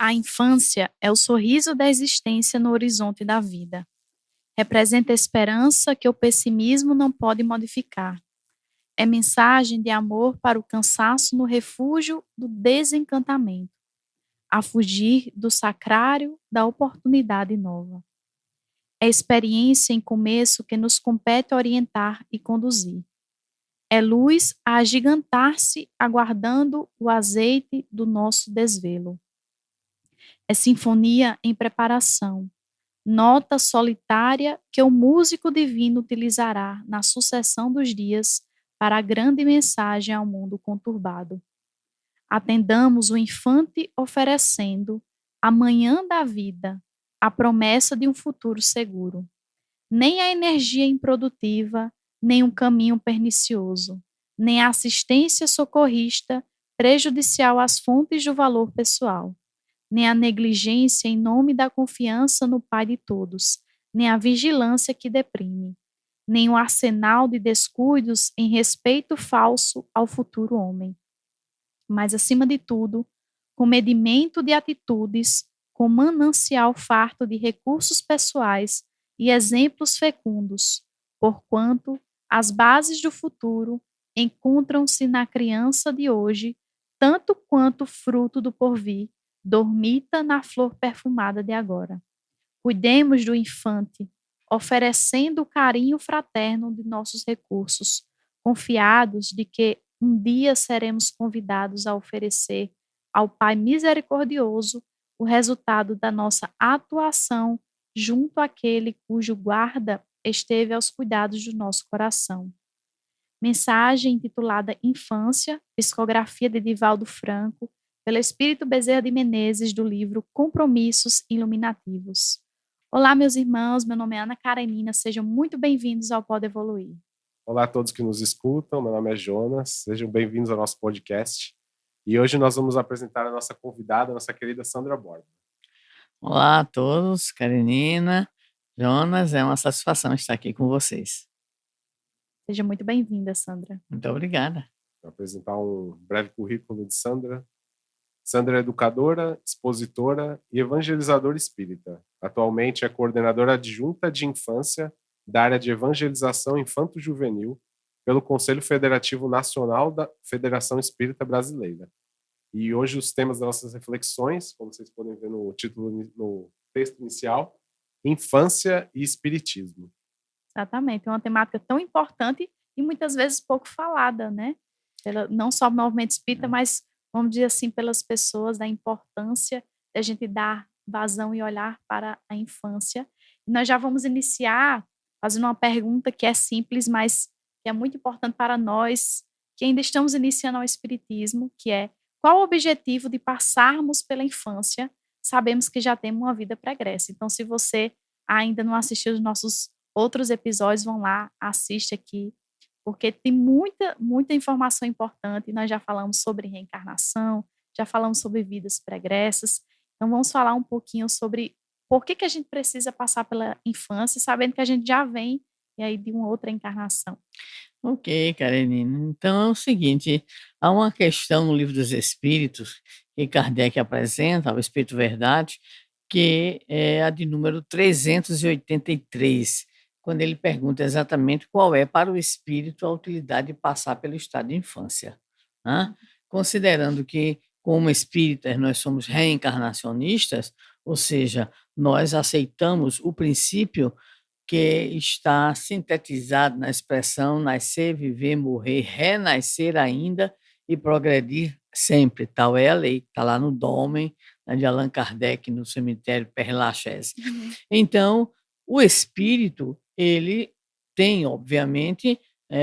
A infância é o sorriso da existência no horizonte da vida. Representa a esperança que o pessimismo não pode modificar. É mensagem de amor para o cansaço no refúgio do desencantamento, a fugir do sacrário da oportunidade nova. É experiência em começo que nos compete orientar e conduzir. É luz a agigantar-se, aguardando o azeite do nosso desvelo. É sinfonia em preparação, nota solitária que o músico divino utilizará na sucessão dos dias para a grande mensagem ao mundo conturbado. Atendamos o infante oferecendo, a manhã da vida, a promessa de um futuro seguro. Nem a energia improdutiva, nem um caminho pernicioso, nem a assistência socorrista prejudicial às fontes do valor pessoal, nem a negligência em nome da confiança no Pai de todos, nem a vigilância que deprime, nem o arsenal de descuidos em respeito falso ao futuro homem. Mas, acima de tudo, com medimento de atitudes, com manancial farto de recursos pessoais e exemplos fecundos, porquanto as bases do futuro encontram-se na criança de hoje, tanto quanto fruto do porvir dormita na flor perfumada de agora. Cuidemos do infante, oferecendo o carinho fraterno de nossos recursos, confiados de que um dia seremos convidados a oferecer ao Pai misericordioso o resultado da nossa atuação junto àquele cujo guarda esteve aos cuidados do nosso coração. Mensagem intitulada Infância, psicografia de Divaldo Franco, pelo Espírito Bezerra de Menezes, do livro Compromissos Iluminativos. Olá, meus irmãos, meu nome é Ana Karenina, sejam muito bem-vindos ao Pode Evoluir. Olá a todos que nos escutam, meu nome é Jonas, sejam bem-vindos ao nosso podcast. E hoje nós vamos apresentar a nossa convidada, a nossa querida Sandra Borba. Olá a todos, Karenina, Jonas, é uma satisfação estar aqui com vocês. Seja muito bem-vinda, Sandra. Muito obrigada. Vou apresentar um breve currículo de Sandra. Sandra é educadora, expositora e evangelizadora espírita. Atualmente é coordenadora adjunta de infância da área de evangelização infanto-juvenil pelo Conselho Federativo Nacional da Federação Espírita Brasileira. E hoje os temas das nossas reflexões, como vocês podem ver no título, no texto inicial, infância e espiritismo. Exatamente, é uma temática tão importante e muitas vezes pouco falada, né? Não só no movimento espírita, mas, vamos dizer assim, pelas pessoas, da importância de a gente dar vazão e olhar para a infância. E nós já vamos iniciar fazendo uma pergunta que é simples, mas que é muito importante para nós que ainda estamos iniciando ao espiritismo, que é: qual o objetivo de passarmos pela infância? Sabemos que já temos uma vida pregressa. Então, se você ainda não assistiu os nossos outros episódios, vão lá, assiste aqui, porque tem muita informação importante. Nós já falamos sobre reencarnação, já falamos sobre vidas pregressas. Então, vamos falar um pouquinho sobre por que a gente precisa passar pela infância, sabendo que a gente já vem e aí de uma outra encarnação. Ok, Karenina. Então é o seguinte, há uma questão no Livro dos Espíritos que Kardec apresenta, o Espírito Verdade, que é a de número 383, quando ele pergunta exatamente qual é para o espírito a utilidade de passar pelo estado de infância, né? Considerando que, como espíritas, nós somos reencarnacionistas, ou seja, nós aceitamos o princípio que está sintetizado na expressão nascer, viver, morrer, renascer ainda e progredir sempre. Tal é a lei, está lá no Dômen, né, de Allan Kardec, no cemitério Père Lachaise. Então, o espírito, ele tem, obviamente,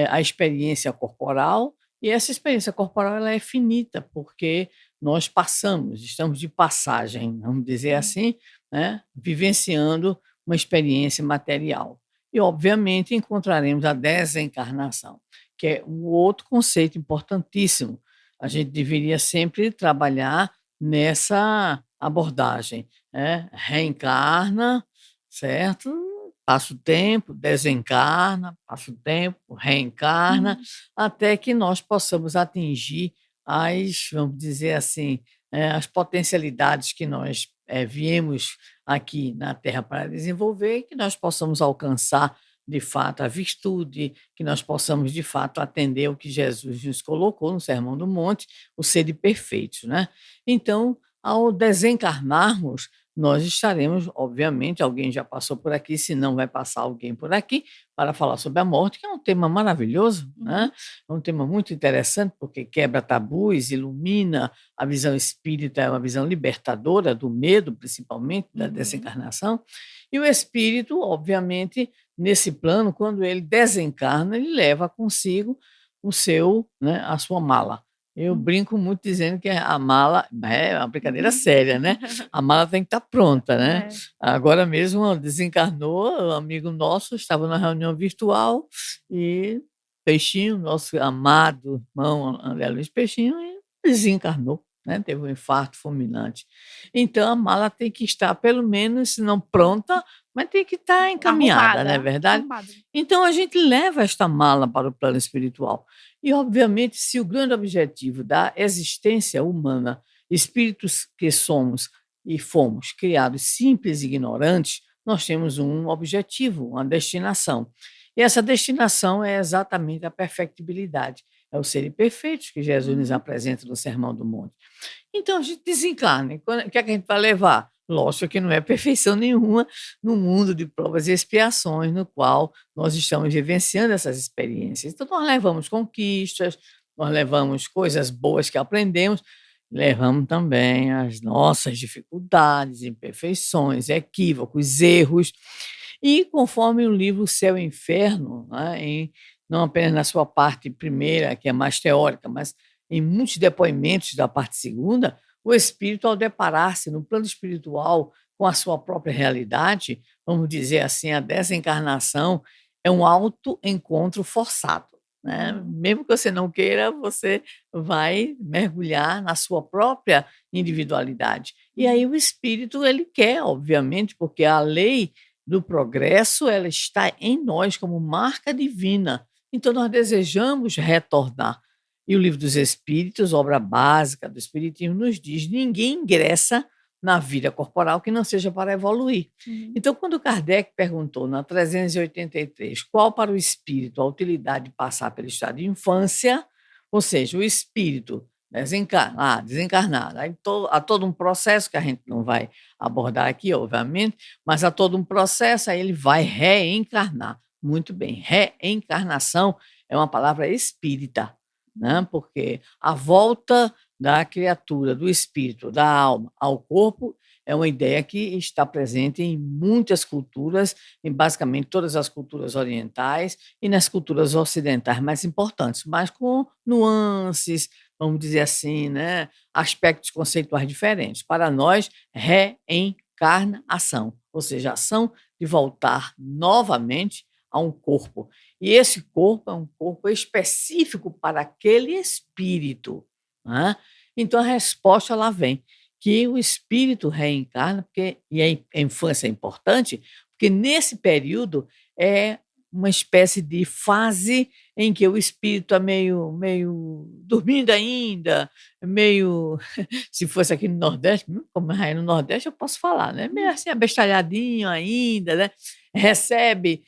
a experiência corporal, e essa experiência corporal ela é finita, porque nós passamos, estamos de passagem, vamos dizer assim, né, vivenciando uma experiência material. E, obviamente, encontraremos a desencarnação, que é um outro conceito importantíssimo. A gente deveria sempre trabalhar nessa abordagem, né? Reencarna, certo? Passa o tempo, desencarna, passa o tempo, reencarna, até que nós possamos atingir as, vamos dizer assim, as potencialidades que nós viemos aqui na Terra para desenvolver, que nós possamos alcançar de fato a virtude, que nós possamos de fato atender o que Jesus nos colocou no Sermão do Monte, o ser de perfeitos, né? Então, ao desencarnarmos, nós estaremos, obviamente, alguém já passou por aqui, se não vai passar alguém por aqui, para falar sobre a morte, que é um tema maravilhoso, né? É um tema muito interessante, porque quebra tabus, ilumina a visão espírita, é uma visão libertadora do medo, principalmente, da desencarnação. E o espírito, obviamente, nesse plano, quando ele desencarna, ele leva consigo a sua mala. Eu brinco muito dizendo que a mala é uma brincadeira séria, né? A mala tem que estar pronta, né? É. Agora mesmo desencarnou, um amigo nosso estava na reunião virtual e Peixinho, nosso amado irmão André Luiz Peixinho, desencarnou, né? Teve um infarto fulminante. Então a mala tem que estar, pelo menos, se não pronta, mas tem que estar encaminhada, não é verdade? Arrumada. Então a gente leva esta mala para o plano espiritual. E, obviamente, se o grande objetivo da existência humana, espíritos que somos e fomos criados simples e ignorantes, nós temos um objetivo, uma destinação. E essa destinação é exatamente a perfectibilidade. É o ser perfeitos que Jesus nos apresenta no Sermão do Monte. Então a gente desencarna. O que é que a gente vai levar? Lógico que não é perfeição nenhuma no mundo de provas e expiações, no qual nós estamos vivenciando essas experiências. Então, nós levamos conquistas, nós levamos coisas boas que aprendemos, levamos também as nossas dificuldades, imperfeições, equívocos, erros. E conforme o livro Céu e Inferno, né, não apenas na sua parte primeira, que é mais teórica, mas em muitos depoimentos da parte segunda, o espírito, ao deparar-se no plano espiritual com a sua própria realidade, vamos dizer assim, a desencarnação é um autoencontro forçado, né? Mesmo que você não queira, você vai mergulhar na sua própria individualidade. E aí o espírito, ele quer, obviamente, porque a lei do progresso, ela está em nós como marca divina. Então nós desejamos retornar. E o Livro dos Espíritos, obra básica do Espiritismo, nos diz: ninguém ingressa na vida corporal que não seja para evoluir. Então, quando Kardec perguntou na 383 qual para o espírito a utilidade de passar pelo estado de infância, ou seja, o espírito desencarnado, aí há todo um processo que a gente não vai abordar aqui, obviamente, mas há todo um processo, aí ele vai reencarnar. Muito bem, reencarnação é uma palavra espírita, né? Porque a volta da criatura, do espírito, da alma ao corpo, é uma ideia que está presente em muitas culturas, em basicamente todas as culturas orientais e nas culturas ocidentais mais importantes, mas com nuances, vamos dizer assim, né? Aspectos conceituais diferentes. Para nós, reencarnação, ou seja, a ação de voltar novamente a um corpo. E esse corpo é um corpo específico para aquele espírito, né? Então a resposta lá vem, que o espírito reencarna, e a infância é importante, porque nesse período é uma espécie de fase em que o espírito é meio dormindo ainda, meio, se fosse aqui no Nordeste, como é no Nordeste eu posso falar, né? Meio assim, abestalhadinho ainda, né? Recebe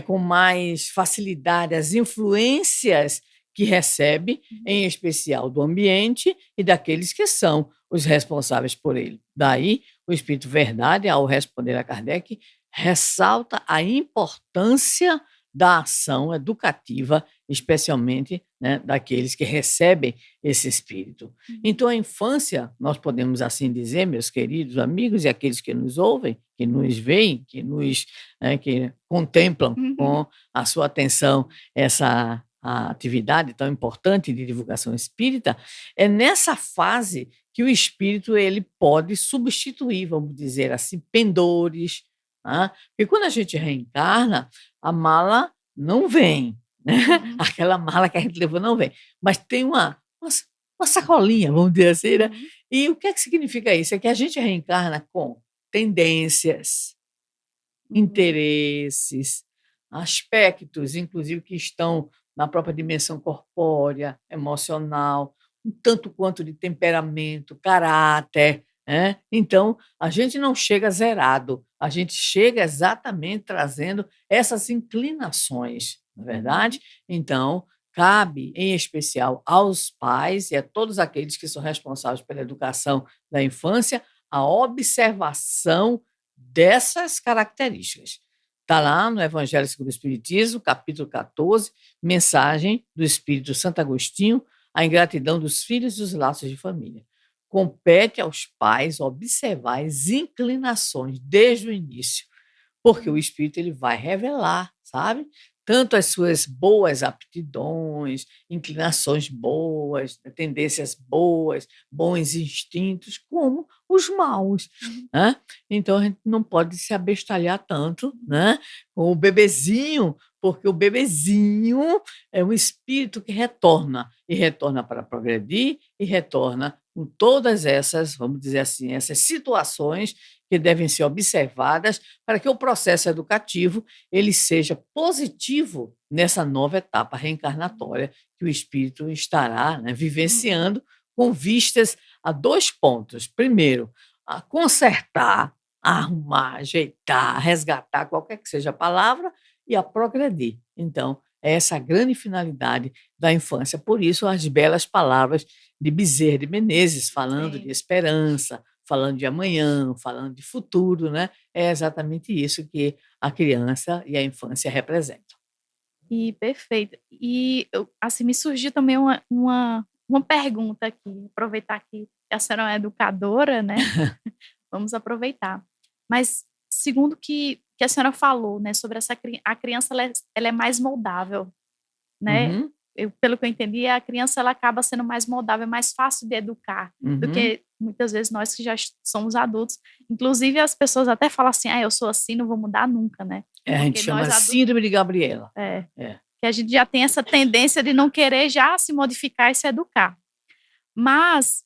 com mais facilidade as influências que recebe, em especial do ambiente e daqueles que são os responsáveis por ele. Daí, o Espírito Verdade, ao responder a Kardec, ressalta a importância da ação educativa, especialmente, né, daqueles que recebem esse espírito. Então, a infância, nós podemos assim dizer, meus queridos amigos e aqueles que nos ouvem, que nos veem, que contemplam com a sua atenção a atividade tão importante de divulgação espírita, é nessa fase que o espírito ele pode substituir, vamos dizer assim, pendores, né? Porque quando a gente reencarna, a mala não vem, né? Aquela mala que a gente levou não vem, mas tem uma sacolinha, vamos dizer assim, né? E o que é que significa isso? É que a gente reencarna com tendências, interesses, aspectos, inclusive, que estão na própria dimensão corpórea, emocional, um tanto quanto de temperamento, caráter, né? Então, a gente não chega zerado, a gente chega exatamente trazendo essas inclinações, não é verdade? Então, cabe, em especial, aos pais e a todos aqueles que são responsáveis pela educação da infância, a observação dessas características. Está lá no Evangelho segundo o Espiritismo, capítulo 14, mensagem do Espírito Santo Agostinho, a ingratidão dos filhos e os laços de família. Compete aos pais observar as inclinações desde o início, porque o Espírito ele vai revelar, sabe? Tanto as suas boas aptidões, inclinações boas, tendências boas, bons instintos, como os maus, né? Então a gente não pode se abestalhar tanto, né, com o bebezinho, porque o bebezinho é um espírito que retorna, e retorna para progredir, e retorna com todas essas, vamos dizer assim, essas situações que devem ser observadas para que o processo educativo ele seja positivo nessa nova etapa reencarnatória que o espírito estará, né, vivenciando, com vistas a 2 pontos. Primeiro, a consertar, arrumar, ajeitar, resgatar, qualquer que seja a palavra, e a progredir. Então, é essa a grande finalidade da infância. Por isso, as belas palavras de Bezerra de Menezes, falando de Sim. esperança, falando de amanhã, falando de futuro, né? É exatamente isso que a criança e a infância representam. E perfeito. E assim, me surgiu também uma pergunta aqui, aproveitar que a senhora é uma educadora, né? Vamos aproveitar. Mas segundo que a senhora falou, né, sobre a criança ela é mais moldável, né? Uhum, Pelo que eu entendi, a criança ela acaba sendo mais moldável, é mais fácil de educar do uhum. que muitas vezes nós que já somos adultos. Inclusive as pessoas até falam assim, eu sou assim, não vou mudar nunca, né? A gente Porque nós chama adultos, síndrome de Gabriela. é, É. que a gente já tem essa tendência de não querer já se modificar e se educar. Mas,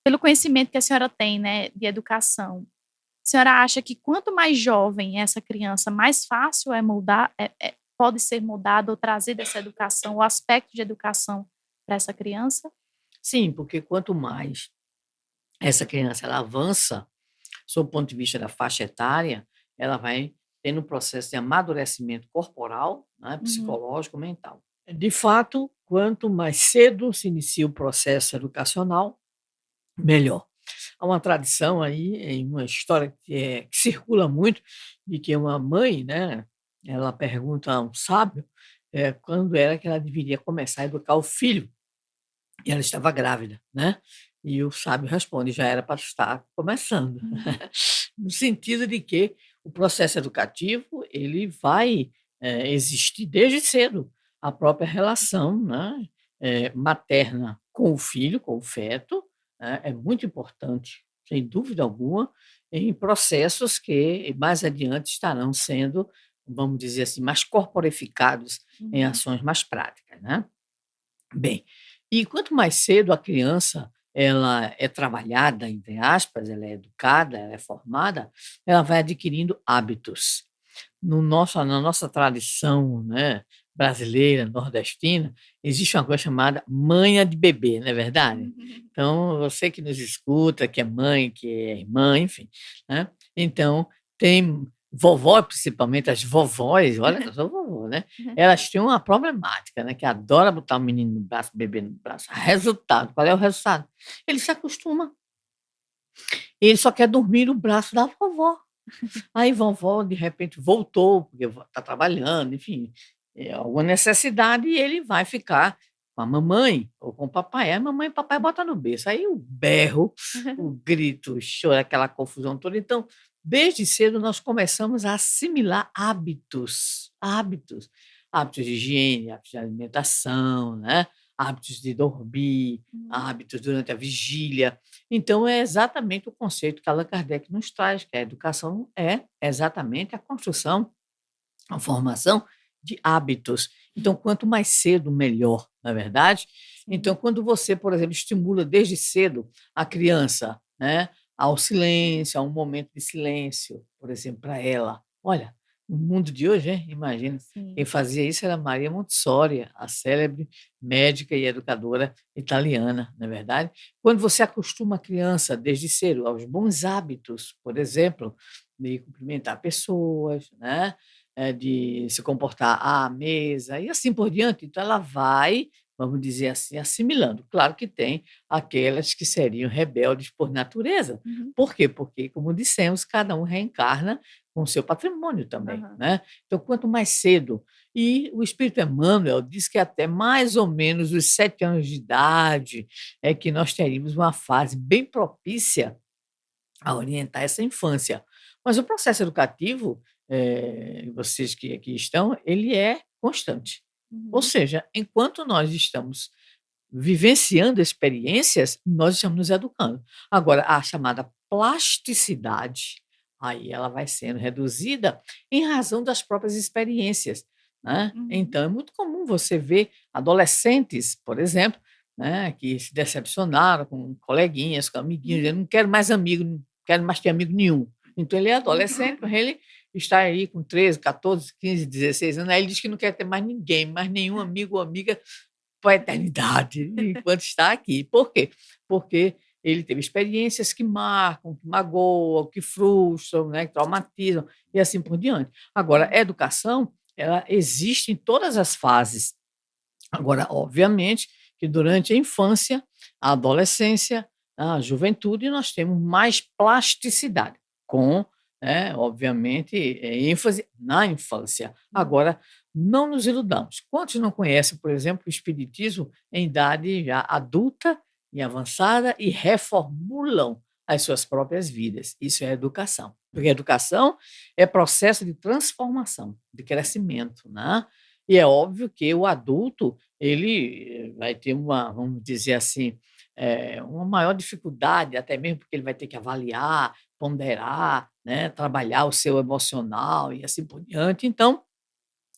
pelo conhecimento que a senhora tem, né, de educação, a senhora acha que quanto mais jovem é essa criança, mais fácil é moldar, pode ser moldado ou trazer dessa educação, o aspecto de educação para essa criança? Sim, porque quanto mais essa criança ela avança, sob o ponto de vista da faixa etária, ela vai tendo um processo de amadurecimento corporal, né, Uhum, psicológico, mental. De fato, quanto mais cedo se inicia o processo educacional, melhor. Há uma tradição aí, em uma história que circula muito, de que uma mãe, né, ela pergunta a um sábio quando era que ela deveria começar a educar o filho. E ela estava grávida, né? E o sábio responde: já era para estar começando. uhum, No sentido de que o processo educativo ele vai existir desde cedo. A própria relação, né, materna com o filho, com o feto, né, é muito importante, sem dúvida alguma, em processos que mais adiante estarão sendo, vamos dizer assim, mais corporificados em uhum, ações mais práticas, né? Bem, e quanto mais cedo a criança ela é trabalhada, entre aspas, ela é educada, ela é formada, ela vai adquirindo hábitos. No nosso Na nossa tradição, né, brasileira, nordestina, existe uma coisa chamada manha de bebê, não é verdade? uhum. Então, você que nos escuta, que é mãe, que é irmã, enfim, né, então tem vovó, principalmente as vovós, olha que eu sou vovô, né, elas têm uma problemática, né, que adora botar o menino no braço, o bebê no braço. Resultado, qual é o resultado? Ele se acostuma, ele só quer dormir no braço da vovó. Aí vovó, de repente, voltou, porque está trabalhando, enfim, alguma necessidade, e ele vai ficar com a mamãe ou com o papai. Aí a mamãe e o papai botam no berço. Aí o berro, o grito, o choro, aquela confusão toda. Então, desde cedo, nós começamos a assimilar hábitos de higiene, hábitos de alimentação, né? Hábitos de dormir, Uhum, hábitos durante a vigília. Então, é exatamente o conceito que Allan Kardec nos traz, que a educação é exatamente a construção, a formação de hábitos. Então, quanto mais cedo, melhor, não é verdade? Então, sim. quando você, por exemplo, estimula desde cedo a criança, né, ao silêncio, a um momento de silêncio, por exemplo, para ela, olha. no mundo de hoje, né? Imagina, quem Sim. fazia isso era Maria Montessori, a célebre médica e educadora italiana, não é verdade? Quando você acostuma a criança desde cedo aos bons hábitos, por exemplo, de cumprimentar pessoas, né? De se comportar à mesa e assim por diante, então ela vai, vamos dizer assim, assimilando. Claro que tem aquelas que seriam rebeldes por natureza. Uhum. Por quê? Porque, como dissemos, cada um reencarna com o seu patrimônio também, Aham. né? Então, quanto mais cedo. E o Espírito Emmanuel diz que até mais ou menos os 7 anos de idade é que nós teríamos uma fase bem propícia a orientar essa infância. Mas o processo educativo, vocês que aqui estão, ele é constante. Ou Uhum. seja, enquanto nós estamos vivenciando experiências, nós estamos nos educando. Agora, a chamada plasticidade, aí ela vai sendo reduzida em razão das próprias experiências, né. Uhum. Então é muito comum você ver adolescentes, por exemplo, né, que se decepcionaram com coleguinhas, com amiguinhos, "eu Uhum. não quero mais amigo, não quero mais ter amigo nenhum". Então ele é adolescente, mas ele está aí com 13, 14, 15, 16 anos, aí ele diz que não quer ter mais ninguém, mais nenhum amigo ou amiga para a eternidade, enquanto está aqui. Por quê? Porque ele teve experiências que marcam, que magoam, que frustram, né, que traumatizam e assim por diante. Agora, a Uhum. educação, ela existe em todas as fases. Agora, obviamente, que durante a infância, a adolescência, a juventude, nós temos mais plasticidade, com, obviamente, ênfase na infância. Uhum. Agora, não nos iludamos. Quantos não conhecem, por exemplo, o espiritismo em idade já adulta e avançada e reformulam as suas próprias vidas? Isso é educação. Porque educação é processo de transformação, de crescimento, né? E é óbvio que o adulto ele vai ter uma, vamos dizer assim, uma maior dificuldade, até mesmo porque ele vai ter que avaliar, ponderar, né, trabalhar o seu emocional e assim por diante. Então,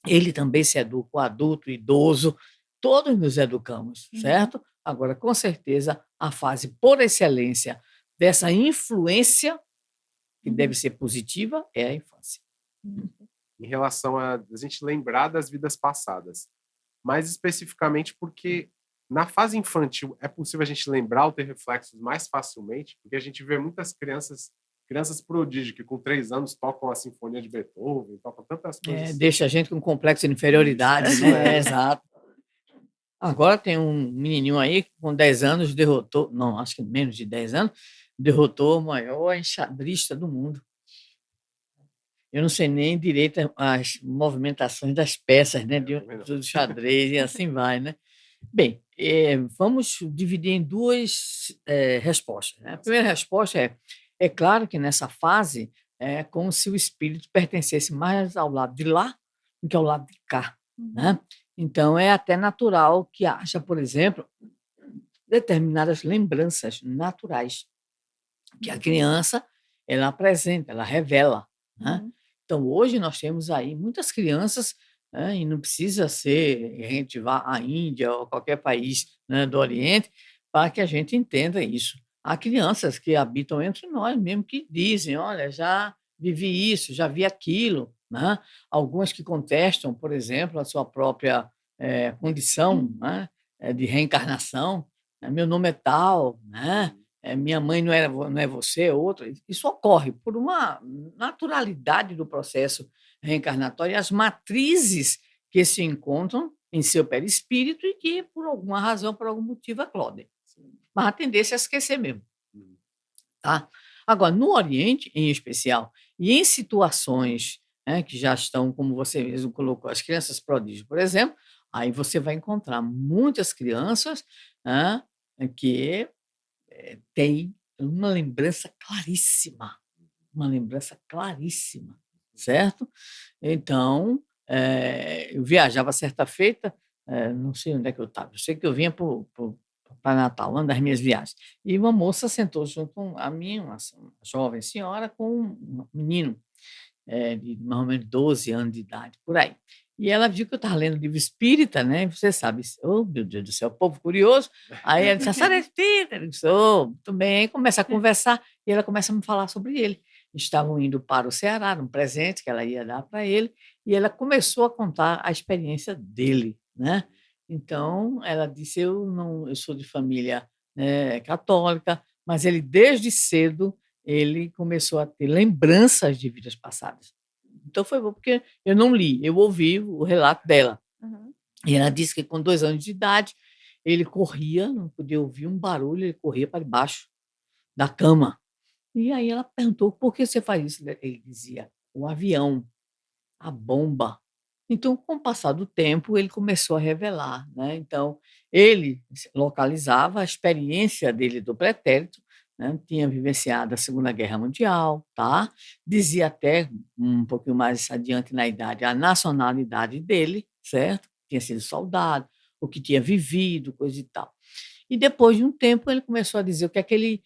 ele também se educa, o adulto, o idoso, todos nos educamos, Uhum. certo? Agora, com certeza, a fase por excelência dessa influência, que deve Uhum. ser positiva, é a infância. Uhum. Em relação a gente lembrar das vidas passadas. Mais especificamente porque na fase infantil é possível a gente lembrar ou ter reflexos mais facilmente, porque a gente vê muitas crianças prodígio que com 3 anos tocam a sinfonia de Beethoven, tocam tantas coisas. Deixa a gente com complexo de Isso. inferioridade, Isso né? é. Exato. Agora tem um menininho aí que com 10 anos derrotou, não, acho que menos de 10 anos, derrotou o maior enxadrista do mundo. Eu não sei nem direito as movimentações das peças, né, Também não. do xadrez e assim vai, né. Bem, vamos dividir em 2 respostas, né. A primeira resposta é claro que nessa fase é como se o espírito pertencesse mais ao lado de lá do que ao lado de cá, né. Uhum. Então é até natural que haja, por exemplo, determinadas lembranças naturais que a criança ela apresenta, ela revela, né. Uhum. Então hoje nós temos aí muitas crianças, né, e não precisa ser que a gente vá à Índia ou qualquer país, né, do Oriente, para que a gente entenda isso. Há crianças que habitam entre nós mesmo que dizem: "Olha, já vivi isso, já vi aquilo", né. Algumas que contestam, por exemplo, a sua própria, condição, Uhum. né, de reencarnação, né, "Meu nome é tal", né. Uhum. Minha mãe não é você, é outra. Isso ocorre por uma naturalidade do processo reencarnatório e as matrizes que se encontram em seu perispírito e que, por alguma razão, por algum motivo, eclodem. Sim. Mas a tendência é esquecer mesmo, Uhum. tá? Agora, no Oriente, em especial, e em situações, né, que já estão, como você mesmo colocou, as crianças prodígio, por exemplo, aí você vai encontrar muitas crianças, hã, que tem uma lembrança claríssima, certo? Então, eu viajava certa feita, não sei onde é que eu estava, eu sei que eu vinha para Natal, uma das minhas viagens, e uma moça sentou junto com a mim, uma jovem senhora, com um menino, de mais ou menos 12 anos de idade, por aí. E ela viu que eu estava lendo livro espírita, né, e você sabe, oh, meu Deus do céu, povo curioso. Aí ela disse: "A senhora é espírita?" Eu disse: "Sou", muito bem. Aí começa a conversar e ela começa a me falar sobre ele. estavam indo para o Ceará, num presente que ela ia dar para ele, e ela começou a contar a experiência dele, né. Então, ela disse: Eu sou de família, né, católica, mas ele desde cedo, ele começou a ter lembranças de vidas passadas. Então foi bom, porque eu não li, eu ouvi o relato dela. Aham. E ela disse que com 2 anos de idade, ele corria, não podia ouvir um barulho, ele corria para debaixo da cama. E aí ela perguntou: "Por que você faz isso?" Ele dizia: "O avião, a bomba". Então, com o passar do tempo, ele começou a revelar, né. Então, ele localizava a experiência dele do pretérito, né, tinha vivenciado a Segunda Guerra Mundial, tá, dizia até, um pouquinho mais adiante na idade, a nacionalidade dele, certo, tinha sido soldado, o que tinha vivido, coisa e tal. E depois de um tempo ele começou a dizer o que é que ele,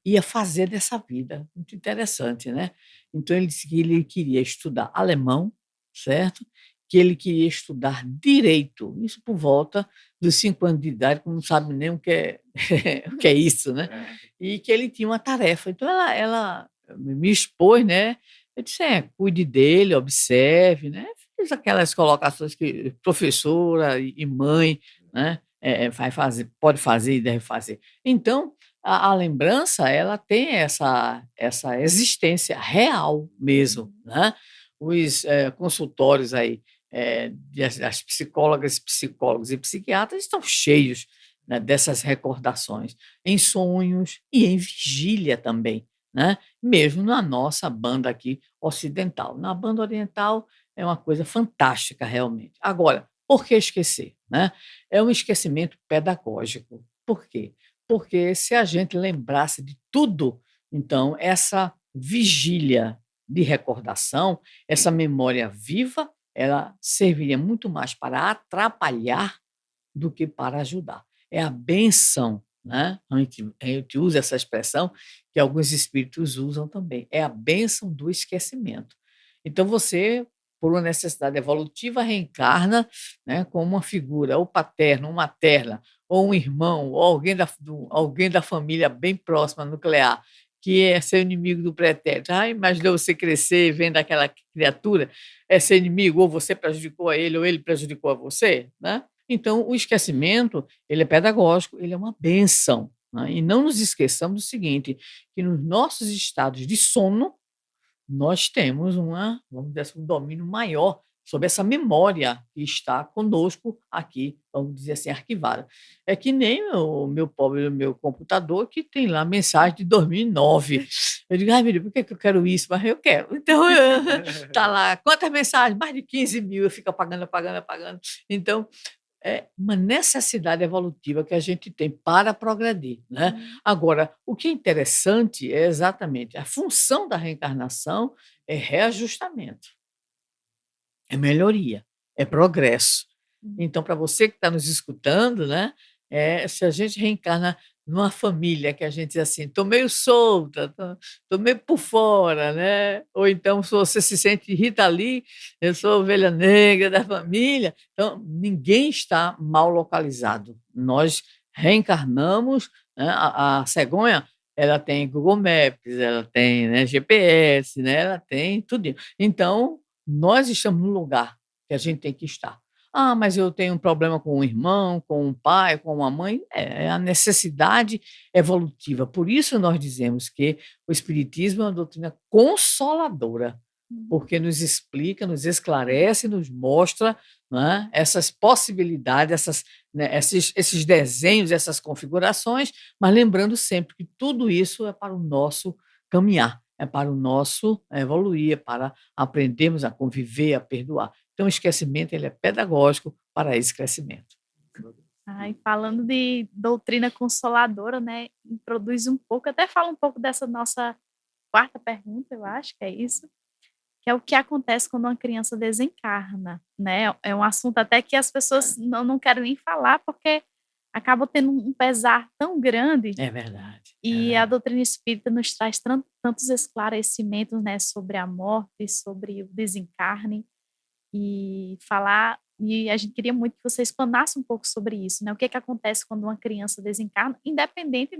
ia fazer dessa vida, muito interessante, né. Então ele disse que ele queria estudar alemão, certo, que ele queria estudar direito, isso por volta dos 5 anos de idade, que não sabe nem o que é o que é isso, né, É. e que ele tinha uma tarefa. Então ela me expôs, né, eu disse: "É, cuide dele, observe", né, fiz aquelas colocações que professora e mãe, né, vai fazer, pode fazer e deve fazer. Então, a lembrança, ela tem essa existência real mesmo, Uhum. né. Os, consultórios aí, das psicólogas, psicólogos e psiquiatras estão cheios, né, dessas recordações, em sonhos e em vigília também, né, mesmo na nossa banda aqui ocidental. Na banda oriental é uma coisa fantástica realmente. Agora, por que esquecer, né? É um esquecimento pedagógico. Por quê? Porque se a gente lembrasse de tudo, então essa vigília de recordação, essa memória viva, ela serviria muito mais para atrapalhar do que para ajudar. É a benção, né, a gente usa essa expressão que alguns espíritos usam também, é a bênção do esquecimento. Então você, por uma necessidade evolutiva, reencarna, né, como uma figura ou paterna ou materna, ou um irmão, ou alguém da família bem próxima, nuclear, que é seu inimigo do pretérito. Ah, imaginou você crescer vendo aquela criatura, é seu inimigo, ou você prejudicou a ele, ou ele prejudicou a você, né. Então, o esquecimento, ele é pedagógico, ele é uma benção, né, e não nos esqueçamos do seguinte, que nos nossos estados de sono, nós temos vamos dizer assim, um domínio maior sobre essa memória que está conosco aqui, vamos dizer assim, arquivada. É que nem o meu pobre meu computador que tem lá mensagem de 2009. Eu digo: "Ai, meu Deus, por que que eu quero isso?" Mas eu quero. Então, tá lá, quantas mensagens? Mais de 15.000, eu fico apagando, apagando, apagando. Então, é uma necessidade evolutiva que a gente tem para progredir, né. Hum. Agora, o que é interessante é exatamente a função da reencarnação é reajustamento, é melhoria, é progresso. Hum. Então, para você que está nos escutando, né, se a gente reencarna numa família que a gente diz assim: "Estou meio solta, estou meio por fora", né, ou então se você se sente Rita Lee, eu sou a ovelha negra da família, então ninguém está mal localizado. Nós reencarnamos, né, a cegonha, ela tem Google Maps, ela tem, né, GPS, né, ela tem tudinho. Então, nós estamos no lugar que a gente tem que estar. "Ah, mas eu tenho um problema com um irmão, com um pai, com uma mãe", é a necessidade evolutiva. Por isso nós dizemos que o espiritismo é uma doutrina consoladora, Hum. porque nos explica, nos esclarece, nos mostra, né, essas possibilidades, né, esses desenhos, essas configurações, mas lembrando sempre que tudo isso é para o nosso caminhar, é para o nosso evoluir, é para aprendermos a conviver, a perdoar. Então o esquecimento, ele é pedagógico para esse crescimento. Ai, falando de doutrina consoladora, né, introduz um pouco, até fala um pouco dessa nossa quarta pergunta, eu acho que é isso, que é o que acontece quando uma criança desencarna, né. É um assunto até que as pessoas não querem nem falar, porque acaba tendo um pesar tão grande, É verdade, é e a verdade. doutrina espírita nos traz tantos esclarecimentos, né, sobre a morte, sobre o desencarne. E a gente queria muito que você explanasse um pouco sobre isso, né, o que que acontece quando uma criança desencarna, independente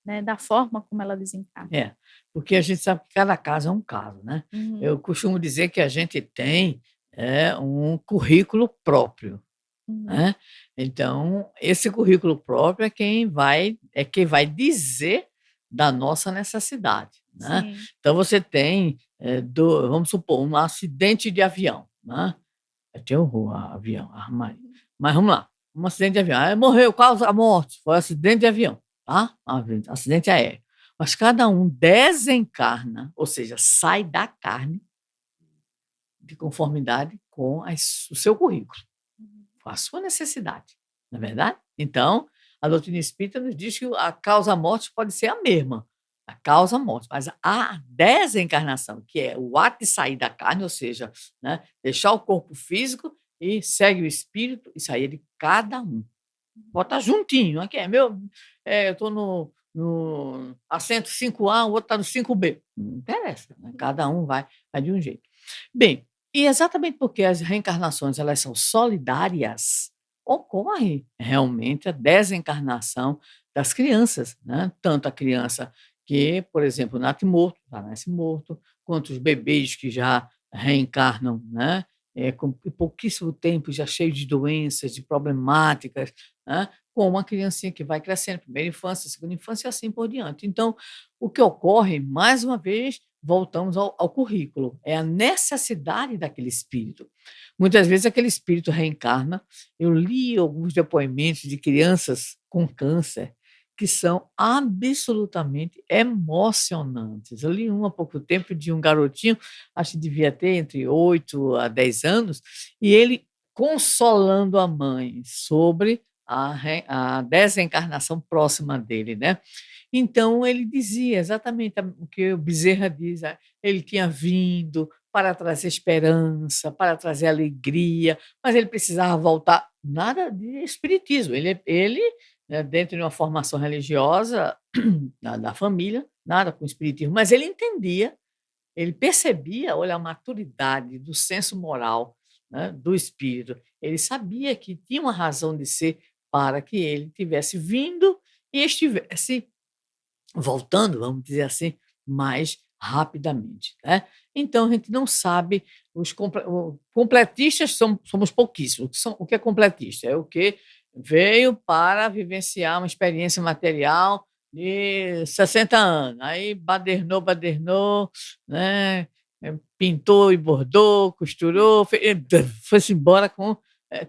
né, da forma como ela desencarna. É, porque a gente sabe que cada caso é um caso, né? Uhum. Eu costumo dizer que a gente tem um currículo próprio, Uhum. né? Então, esse currículo próprio é quem vai dizer da nossa necessidade, né? Sim. Então, você tem, vamos supor, um acidente de avião, né? Eu tenho horror a avião, Maria. Mas vamos lá, um acidente de avião. Aí morreu, causa a morte, foi acidente de avião, tá? Acidente aéreo. Mas cada um desencarna, ou seja, sai da carne de conformidade com o seu currículo, com a sua necessidade, não é verdade? Então, a doutrina espírita nos diz que a causa-morte pode ser a mesma, a causa-morte, mas a desencarnação, que é o ato de sair da carne, ou seja, né, deixar o corpo físico e segue o espírito, isso aí é de cada um. Pode estar juntinho, aqui eu estou no assento 5A, o outro está no 5B. Não interessa, né? Cada um vai de um jeito. Bem, e exatamente porque as reencarnações elas são solidárias, ocorre realmente a desencarnação das crianças, né? Tanto a criança que, por exemplo, nasce morto, quanto os bebês que já reencarnam, né? Com pouquíssimo tempo, já cheios de doenças, de problemáticas, né? Com uma criancinha que vai crescendo, primeira infância, segunda infância e assim por diante. Então, o que ocorre, mais uma vez, voltamos ao currículo, é a necessidade daquele espírito. Muitas vezes aquele espírito reencarna. Eu li alguns depoimentos de crianças com câncer que são absolutamente emocionantes. Eu li um há pouco tempo de um garotinho, acho que devia ter entre 8 a 10 anos, e ele consolando a mãe sobre a desencarnação próxima dele, né? Então, ele dizia exatamente o que o Bezerra diz, ele tinha vindo para trazer esperança, para trazer alegria, mas ele precisava voltar. Nada de espiritismo, ele né, dentro de uma formação religiosa da família, nada com espiritismo, mas ele entendia, ele percebia, olha, a maturidade do senso moral, né, do espírito. Ele sabia que tinha uma razão de ser para que ele tivesse vindo e estivesse voltando, vamos dizer assim, mais rapidamente, né? Então a gente não sabe, completistas somos pouquíssimos. O que é completista? É o que veio para vivenciar uma experiência material de 60 anos. Aí badernou, né? Pintou e bordou, costurou, foi-se embora com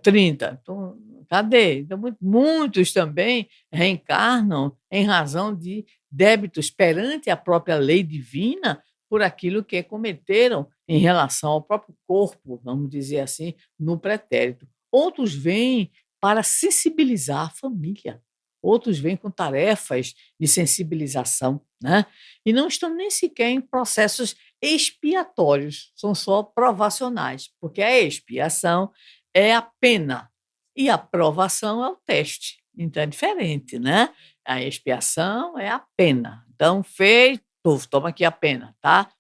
30. Então, cadê? Então, muitos também reencarnam em razão de débitos perante a própria lei divina por aquilo que cometeram em relação ao próprio corpo, vamos dizer assim, no pretérito. Outros vêm para sensibilizar a família, outros vêm com tarefas de sensibilização, né? E não estão nem sequer em processos expiatórios, são só provacionais, porque a expiação é a pena e a provação é o teste. Então é diferente, né? A expiação é a pena. Então, feito, toma aqui a pena, tá?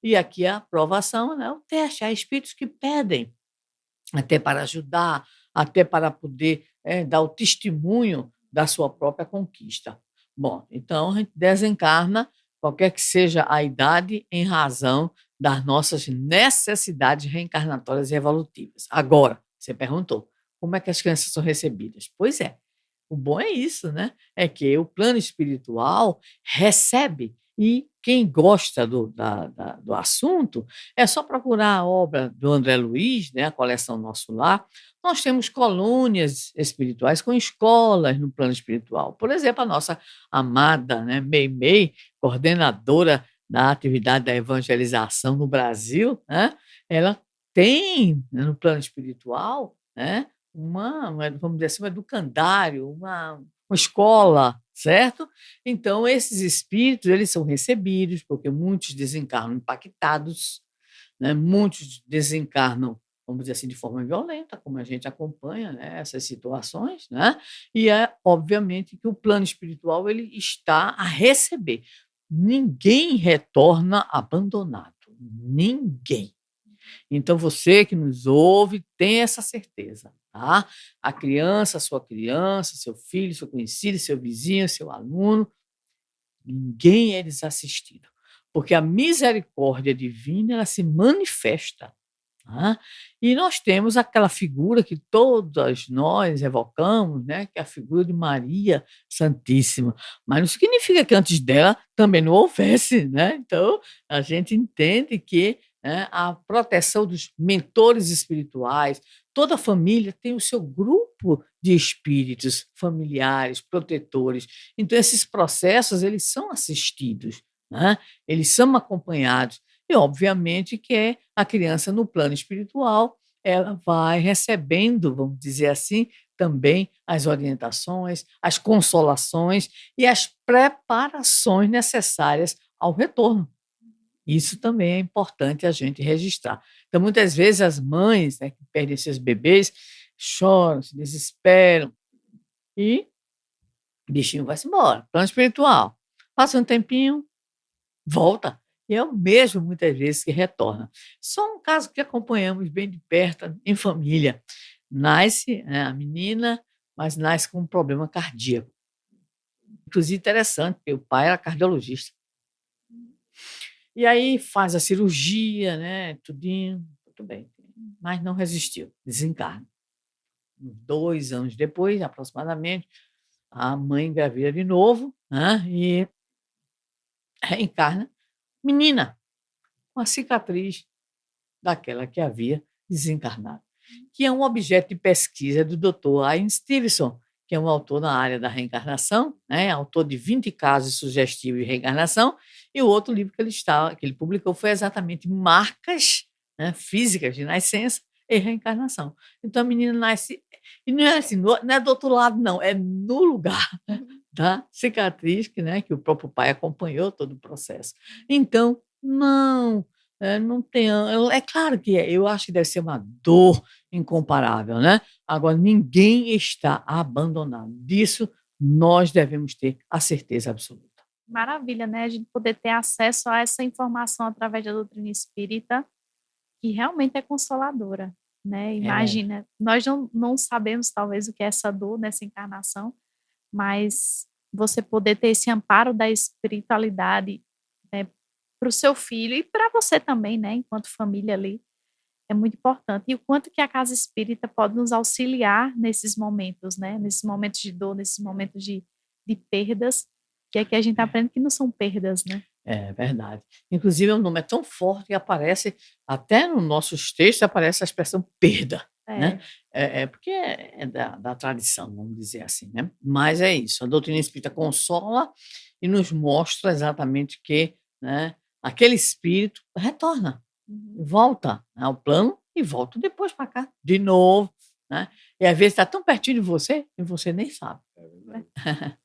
E aqui a aprovação, né? O teste. Há espíritos que pedem, até para ajudar, até para poder dar o testemunho da sua própria conquista. Bom, então a gente desencarna, qualquer que seja a idade, em razão das nossas necessidades reencarnatórias e evolutivas. Agora, você perguntou, como é que as crianças são recebidas? Pois é, o bom é isso, né? É que o plano espiritual recebe e quem gosta do assunto é só procurar a obra do André Luiz, né, a coleção Nosso Lar. Nós temos colônias espirituais com escolas no plano espiritual. Por exemplo, a nossa amada, né, Meimei, coordenadora da atividade da evangelização no Brasil, né, ela tem né, no plano espiritual, né, vamos dizer assim, um educandário, uma escola, certo? Então, esses espíritos, eles são recebidos, porque muitos desencarnam impactados, né? Muitos desencarnam, vamos dizer assim, de forma violenta, como a gente acompanha, né, essas situações, né? E é obviamente que o plano espiritual ele está a receber. Ninguém retorna abandonado, ninguém. Então, você que nos ouve, tem essa certeza, tá? A criança, sua criança, seu filho, seu conhecido, seu vizinho, seu aluno, Ninguém é desassistido, porque a misericórdia divina ela se manifesta. Tá? E nós temos aquela figura que todas nós evocamos, né, que é a figura de Maria Santíssima, mas não significa que antes dela também não houvesse, né? Então, a gente entende que, né, a proteção dos mentores espirituais, toda família tem o seu grupo de espíritos familiares, protetores. Então, esses processos, eles são assistidos, né? Eles são acompanhados. E, obviamente, que a criança, no plano espiritual, ela vai recebendo, vamos dizer assim, também as orientações, as consolações e as preparações necessárias ao retorno. Isso também é importante a gente registrar. Então, muitas vezes, as mães, né, que perdem seus bebês choram, se desesperam e o bichinho vai-se embora. Plano espiritual. Passa um tempinho, volta. E é o mesmo, muitas vezes, que retorna. Só um caso que acompanhamos bem de perto, em família. Nasce, né, a menina, mas nasce com um problema cardíaco. Inclusive, interessante, porque o pai era cardiologista. E aí faz a cirurgia, né, tudinho, tudo bem. Mas não resistiu, desencarna. 2 anos depois, aproximadamente, a mãe engravida de novo, né, e reencarna menina, com a cicatriz daquela que havia desencarnado, que é um objeto de pesquisa do Dr. Ian Stevenson, que é um autor na área da reencarnação, né, autor de 20 casos sugestivos de reencarnação, e o outro livro que ele publicou foi exatamente marcas, né, físicas de nascença e reencarnação. Então a menina nasce, e não é assim, não é do outro lado, não, é no lugar da cicatriz que o próprio pai acompanhou todo o processo. Então, não, não tem. É claro que eu acho que deve ser uma dor incomparável, né? Agora, ninguém está abandonado. Disso nós devemos ter a certeza absoluta. Maravilha, né? A gente poder ter acesso a essa informação através da doutrina espírita, que realmente é consoladora, né? Imagina, nós não sabemos talvez o que é essa dor nessa encarnação, mas você poder ter esse amparo da espiritualidade, né, para o seu filho e para você também, né, enquanto família ali, é muito importante. E o quanto que a casa espírita pode nos auxiliar nesses momentos, né, nesses momentos de dor, nesses momentos de perdas, que aqui a gente aprende que não são perdas, né? É verdade. Inclusive, o nome é tão forte que aparece, até nos nossos textos, aparece a expressão perda. Né? Porque é da tradição, vamos dizer assim. Né? Mas é isso, a doutrina espírita consola e nos mostra exatamente que, né, aquele espírito retorna, volta ao plano e volta depois para cá, de novo. Né? E às vezes está tão pertinho de você e você nem sabe. É verdade.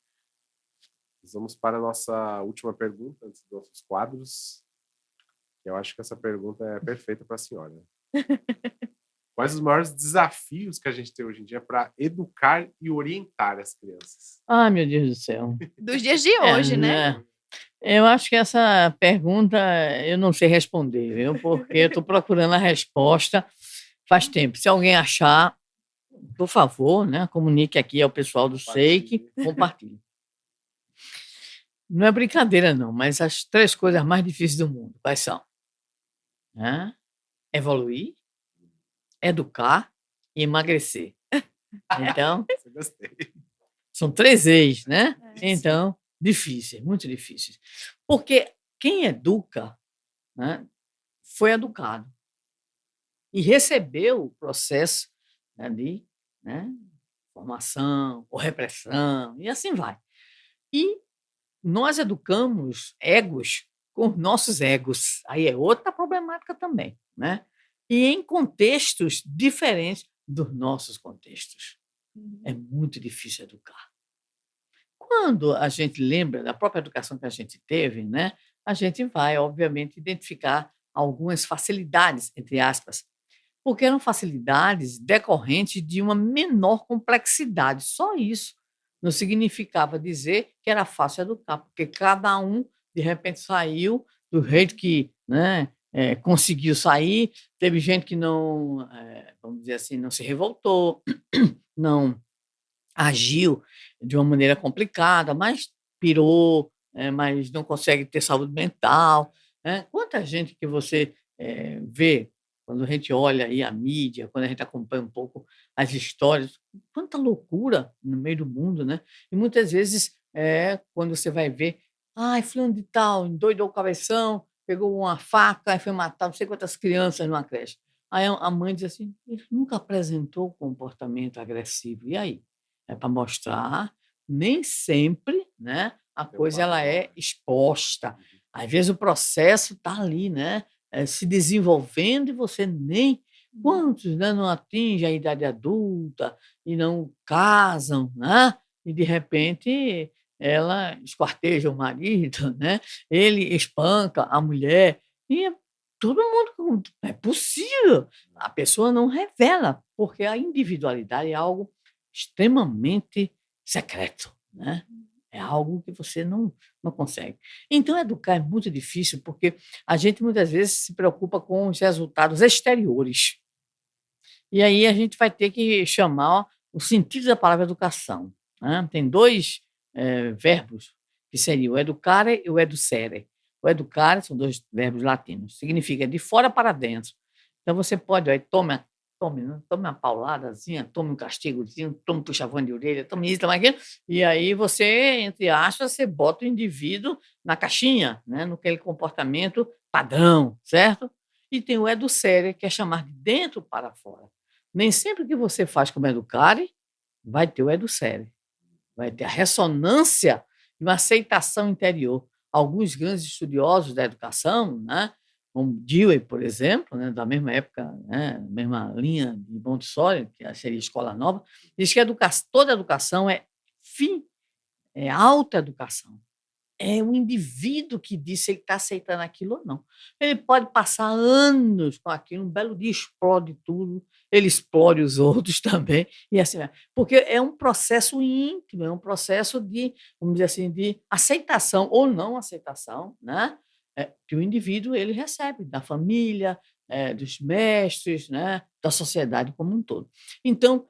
Vamos para a nossa última pergunta, antes dos nossos quadros. Eu acho que essa pergunta é perfeita para a senhora. Quais os maiores desafios que a gente tem hoje em dia para educar e orientar as crianças? Ai, meu Deus do céu. Dos dias de hoje, né? Eu acho que essa pergunta eu não sei responder, viu? Porque eu estou procurando a resposta faz tempo. Se alguém achar, por favor, né, comunique aqui ao pessoal do SEIC, compartilhe. Não é brincadeira, não, mas as 3 coisas mais difíceis do mundo, quais são? Né? Evoluir, educar e emagrecer. Então, são 3 eixos, né? Então, difíceis, muito difíceis. Porque quem educa, né, foi educado e recebeu o processo, né, de, né, formação ou repressão, e assim vai. E nós educamos egos com nossos egos. Aí é outra problemática também, né? E em contextos diferentes dos nossos contextos. É muito difícil educar. Quando a gente lembra da própria educação que a gente teve, né, a gente vai, obviamente, identificar algumas facilidades, entre aspas, porque eram facilidades decorrentes de uma menor complexidade. Só isso. Não significava dizer que era fácil educar, porque cada um, de repente, saiu do jeito que, né, conseguiu sair. Teve gente que não, vamos dizer assim, não se revoltou, não agiu de uma maneira complicada, mas pirou, mas não consegue ter saúde mental, né? Quanta gente que você vê quando a gente olha aí a mídia, quando a gente acompanha um pouco as histórias, quanta loucura no meio do mundo, né? E muitas vezes, quando você vai ver, ai, fulano de tal, endoidou o cabeção, pegou uma faca e foi matar não sei quantas crianças numa creche. Aí a mãe diz assim: ele nunca apresentou comportamento agressivo. E aí? É para mostrar, nem sempre, né, a Tem um coisa ela é manual, né? exposta. Às vezes o processo está ali, né, se desenvolvendo e você nem. Quantos, né, não atingem a idade adulta e não casam, né? E de repente ela esquarteja o marido, né? Ele espanca a mulher e todo mundo é possível. A pessoa não revela, porque a individualidade é algo extremamente secreto, né? É algo que você não consegue. Então, educar é muito difícil, porque a gente muitas vezes se preocupa com os resultados exteriores. E aí a gente vai ter que chamar o sentido da palavra educação, né? Tem dois verbos, que seriam o educare e o educere. O educare são dois verbos latinos, significa de fora para dentro. Então você pode, aí, tome, né? Tome uma pauladazinha, tome um castigozinho, tome um puxa-vão de orelha, tome isso, tome aquilo, e aí você, entre aspas, você bota o indivíduo na caixinha, né? Naquele comportamento padrão, certo? E tem o educere, que é chamar de dentro para fora. Nem sempre que você faz como educare, vai ter o educere. Vai ter a ressonância de uma aceitação interior. Alguns grandes estudiosos da educação, né, como Dewey, por exemplo, né, da mesma época, né, mesma linha de Montessori, que seria a escola nova, diz que toda educação é fim, é alta educação. É o indivíduo que diz se ele está aceitando aquilo ou não. Ele pode passar anos com aquilo, um belo dia explode tudo, ele explode os outros também, e assim vai. Porque é um processo íntimo, é um processo de, vamos dizer assim, de aceitação ou não aceitação, né? Que o indivíduo ele recebe da família, dos mestres, né? Da sociedade como um todo. Então,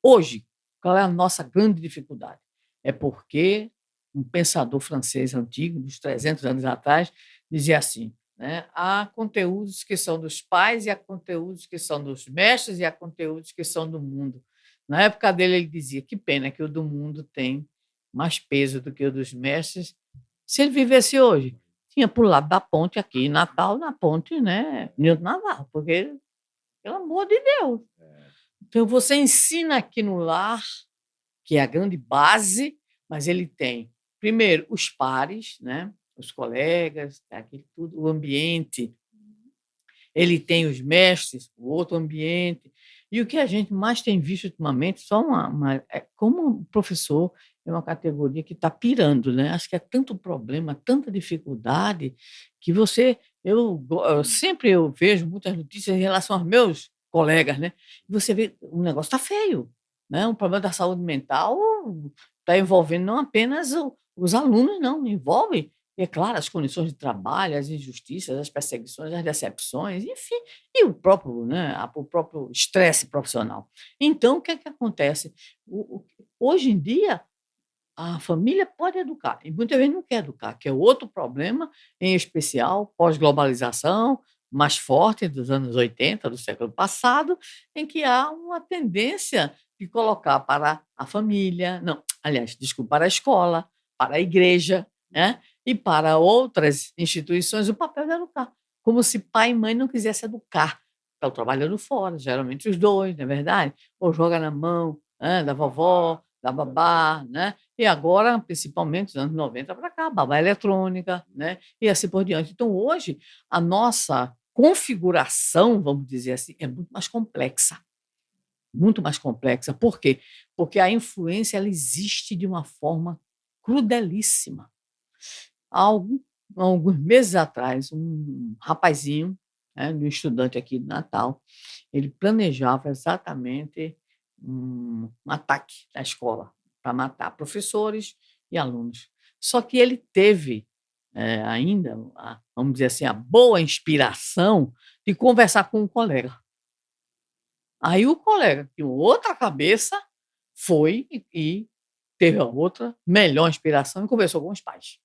hoje, qual é a nossa grande dificuldade? É porque um pensador francês antigo, dos 300 anos atrás, dizia assim, né, há conteúdos que são dos pais e há conteúdos que são dos mestres e há conteúdos que são do mundo. Na época dele, ele dizia: que pena que o do mundo tem mais peso do que o dos mestres. Se ele vivesse hoje, tinha pulado da ponte aqui em Natal, na ponte, né, Nilton Navarro, porque, pelo amor de Deus. Então, você ensina aqui no lar, que é a grande base, mas ele tem, primeiro, os pares, né? Os colegas, aquele tudo, o ambiente. Ele tem os mestres, o outro ambiente. E o que a gente mais tem visto ultimamente, só como professor é uma categoria que está pirando, né? Acho que é tanto problema, tanta dificuldade, que eu sempre eu vejo muitas notícias em relação aos meus colegas, né? E você vê, o negócio está feio, né? O problema da saúde mental está envolvendo não apenas os alunos, não, envolve, é claro, as condições de trabalho, as injustiças, as perseguições, as decepções, enfim, e o próprio, né, o próprio estresse profissional. Então, o que é que acontece? Hoje em dia, a família pode educar, e muitas vezes não quer educar, que é outro problema, em especial pós-globalização, mais forte dos anos 80 do século passado, em que há uma tendência de colocar para a família, não, aliás, desculpa, para a escola, para a igreja, né, e para outras instituições o papel de educar, como se pai e mãe não quisessem educar. Estão trabalhando fora, geralmente os dois, não é verdade? Ou joga na mão, né, da vovó, da babá, né? E agora, principalmente dos anos 90 para cá, babá eletrônica, né? E assim por diante. Então, hoje, a nossa configuração, vamos dizer assim, é muito mais complexa. Muito mais complexa. Por quê? Porque a influência ela existe de uma forma crudelíssima. Há alguns meses atrás, um rapazinho, né, um estudante aqui de Natal, ele planejava exatamente um ataque na escola para matar professores e alunos. Só que ele teve ainda, vamos dizer assim, a boa inspiração de conversar com um colega. Aí o colega, que outra cabeça, foi e teve a outra melhor inspiração e conversou com os pais.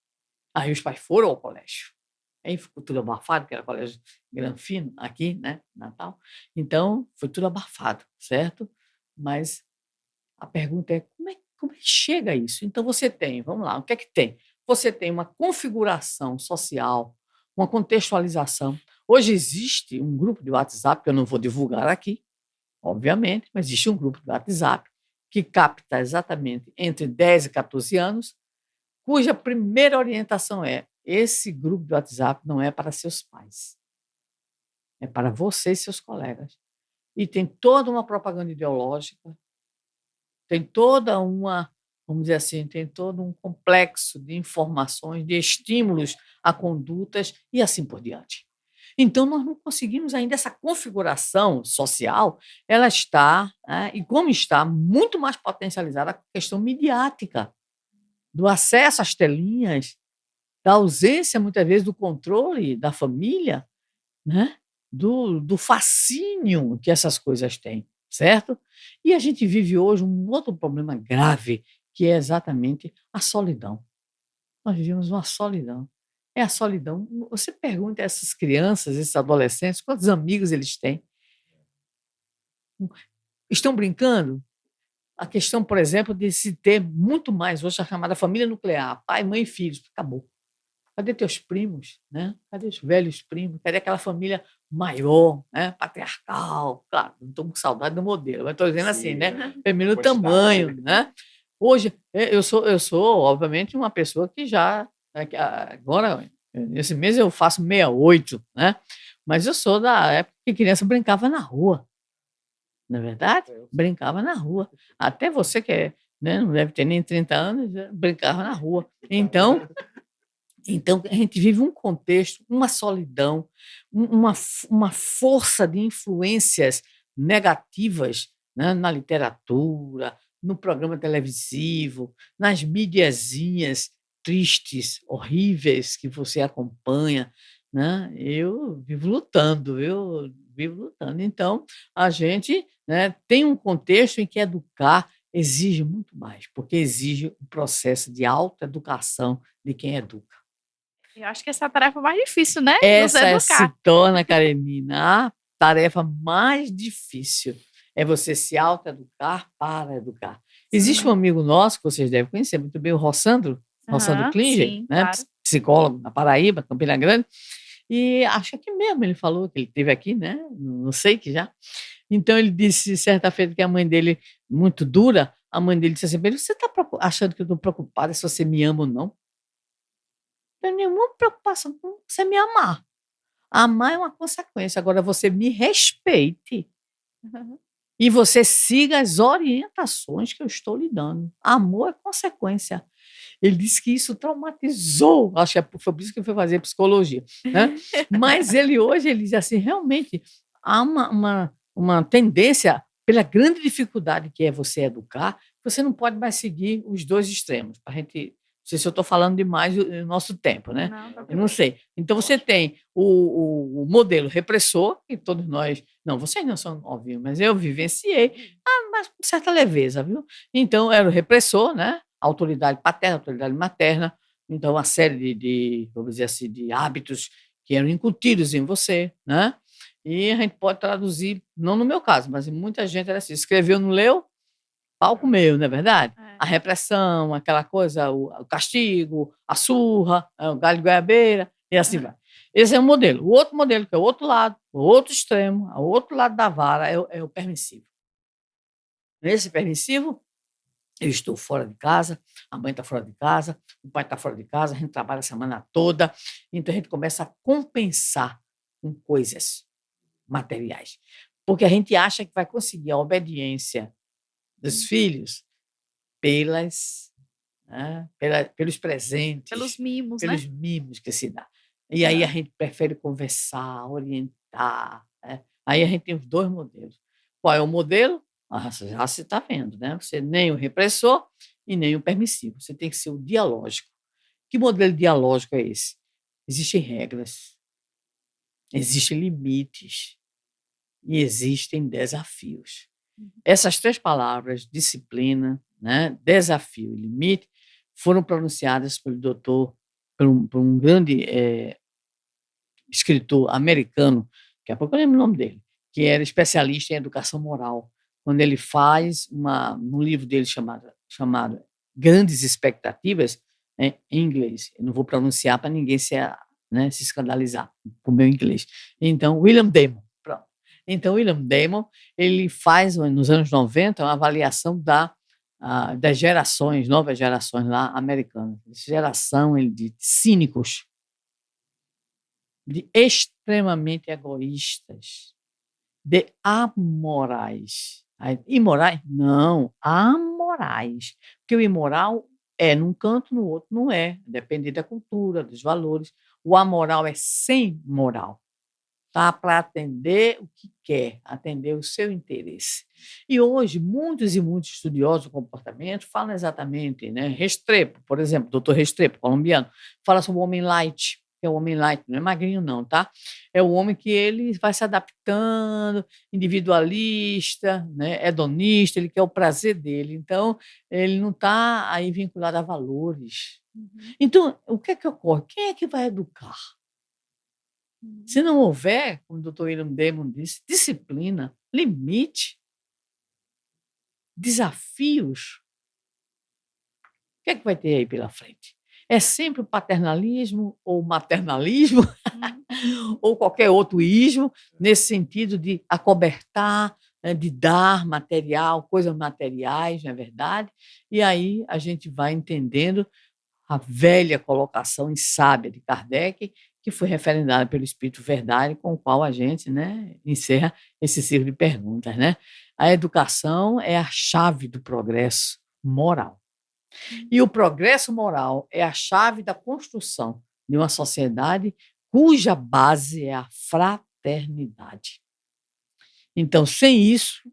Aí os pais foram ao colégio. Aí ficou tudo abafado, que era colégio Granfino, aqui, né, Natal. Então, foi tudo abafado, certo? Mas a pergunta é, como é que chega a isso? Então, você tem, vamos lá, o que é que tem? Você tem uma configuração social, uma contextualização. Hoje existe um grupo de WhatsApp, que eu não vou divulgar aqui, obviamente, mas existe um grupo de WhatsApp que capta exatamente entre 10 e 14 anos, cuja primeira orientação é: esse grupo de WhatsApp não é para seus pais, é para você e seus colegas. E tem toda uma propaganda ideológica, tem toda uma, vamos dizer assim, tem todo um complexo de informações, de estímulos a condutas e assim por diante. Então, nós não conseguimos ainda essa configuração social, ela está, né, e como está, muito mais potencializada com a questão midiática, do acesso às telinhas, da ausência, muitas vezes, do controle da família, né? Do fascínio que essas coisas têm, certo? E a gente vive hoje um outro problema grave, que é exatamente a solidão. Nós vivemos uma solidão. É a solidão. Você pergunta a essas crianças, esses adolescentes, quantos amigos eles têm? Estão brincando? A questão, por exemplo, de se ter muito mais hoje a chamada família nuclear, pai, mãe e filhos, acabou. Cadê teus primos, né? Cadê os velhos primos? Cadê aquela família maior, né? Patriarcal? Claro, não estou com saudade do modelo, mas estou dizendo assim, Sim, né? né? Feminino Quantidade. tamanho, né? Hoje, eu sou, obviamente, uma pessoa que já, né, que agora, esse mês eu faço 68, né? Mas eu sou da época que criança brincava na rua, não é verdade? Brincava na rua. Até você que né, não deve ter nem 30 anos, brincava na rua. Então, a gente vive um contexto, uma solidão, uma força de influências negativas, né, na literatura, no programa televisivo, nas mídiazinhas tristes, horríveis que você acompanha, né? Eu vivo lutando, eu vivo lutando. Então, a gente, né, tem um contexto em que educar exige muito mais, porque exige um processo de autoeducação de quem educa. Eu acho que essa é a tarefa mais difícil, né? Nos Essa se educar. torna, Karenina, a tarefa mais difícil. É você se autoeducar para educar. Existe um Sim. amigo nosso, que vocês devem conhecer muito bem, o Rossandro Aham, Klinger, sim, né? claro. Psicólogo na Paraíba, Campina Grande, e acho que mesmo ele falou que ele esteve aqui, né? Não sei que já. Então ele disse certa feita que a mãe dele, muito dura, a mãe dele disse assim: "Pedro, você está achando que eu estou preocupada se você me ama ou não? Não tenho nenhuma preocupação com você me amar. Amar é uma consequência, agora você me respeite e você siga as orientações que eu estou lhe dando. Amor é consequência." Ele disse que isso traumatizou, acho que foi por isso que ele foi fazer psicologia, né? Mas ele hoje, ele diz assim, realmente, há uma tendência, pela grande dificuldade que é você educar, você não pode mais seguir os dois extremos. A gente, não sei se eu estou falando demais do nosso tempo, né? Não, tá Eu não tudo sei. Então, você tem o modelo repressor, que todos nós... Não, vocês não são novinhos, mas eu vivenciei, mas com certa leveza, viu? Então, era o repressor, né? Autoridade paterna, autoridade materna, então uma série vamos dizer assim, de hábitos que eram incutidos em você, né? E a gente pode traduzir, não no meu caso, mas em muita gente era assim, escreveu, não leu, pau comeu, não é verdade? é. A repressão, aquela coisa, o castigo, a surra, o galho de goiabeira, e assim vai. Esse é um modelo. O outro modelo, que é o outro lado, o outro extremo, o outro lado da vara, é o permissivo. Nesse permissivo, eu estou fora de casa, a mãe está fora de casa, o pai está fora de casa, a gente trabalha a semana toda, então a gente começa a compensar com coisas materiais. Porque a gente acha que vai conseguir a obediência dos filhos pelas, né, pelos Pelos presentes, mimos, né? pelos mimos que se dá. E aí a gente prefere conversar, orientar, né? Aí a gente tem os dois modelos. Qual é o modelo? Já se está vendo, né? Você nem o repressor e nem o permissivo. Você tem que ser o dialógico. Que modelo dialógico é esse? Existem regras, existem limites e existem desafios. Essas três palavras, disciplina, né, desafio e limite, foram pronunciadas por um grande escritor americano, daqui a pouco eu lembro o nome dele, que era especialista em educação moral, quando ele faz um livro dele chamado Grandes Expectativas, né, em inglês. Eu não vou pronunciar para ninguém se escandalizar com o meu inglês. Então, William Damon. Pronto. Então, William Damon, ele faz, nos anos 90, uma avaliação das gerações, novas gerações lá americanas. Geração, ele diz, cínicos, de extremamente egoístas, de amorais. Imorais? Não, amorais. Porque o imoral é num canto, no outro não é. Depende da cultura, dos valores. O amoral é sem moral. Tá? Para atender o que quer, atender o seu interesse. E hoje, muitos e muitos estudiosos do comportamento falam exatamente, né? Restrepo, por exemplo, doutor Restrepo, colombiano, fala sobre o homem light, que é o homem light, não é magrinho não, tá? É o homem que ele vai se adaptando, individualista, né? Hedonista, ele quer o prazer dele, então ele não está aí vinculado a valores. Então, o que é que ocorre? Quem é que vai educar? Se não houver, como o doutor William Damon disse, disciplina, limite, desafios, o que é que vai ter aí pela frente? É sempre o paternalismo ou maternalismo ou qualquer outro ismo, nesse sentido de acobertar, né, de dar material, coisas materiais, não é verdade? E aí a gente vai entendendo a velha colocação e sábia de Kardec, que foi referendada pelo Espírito Verdade, com o qual a gente, né, encerra esse ciclo de perguntas. Né? A educação é a chave do progresso moral. E o progresso moral é a chave da construção de uma sociedade cuja base é a fraternidade. Então, sem isso,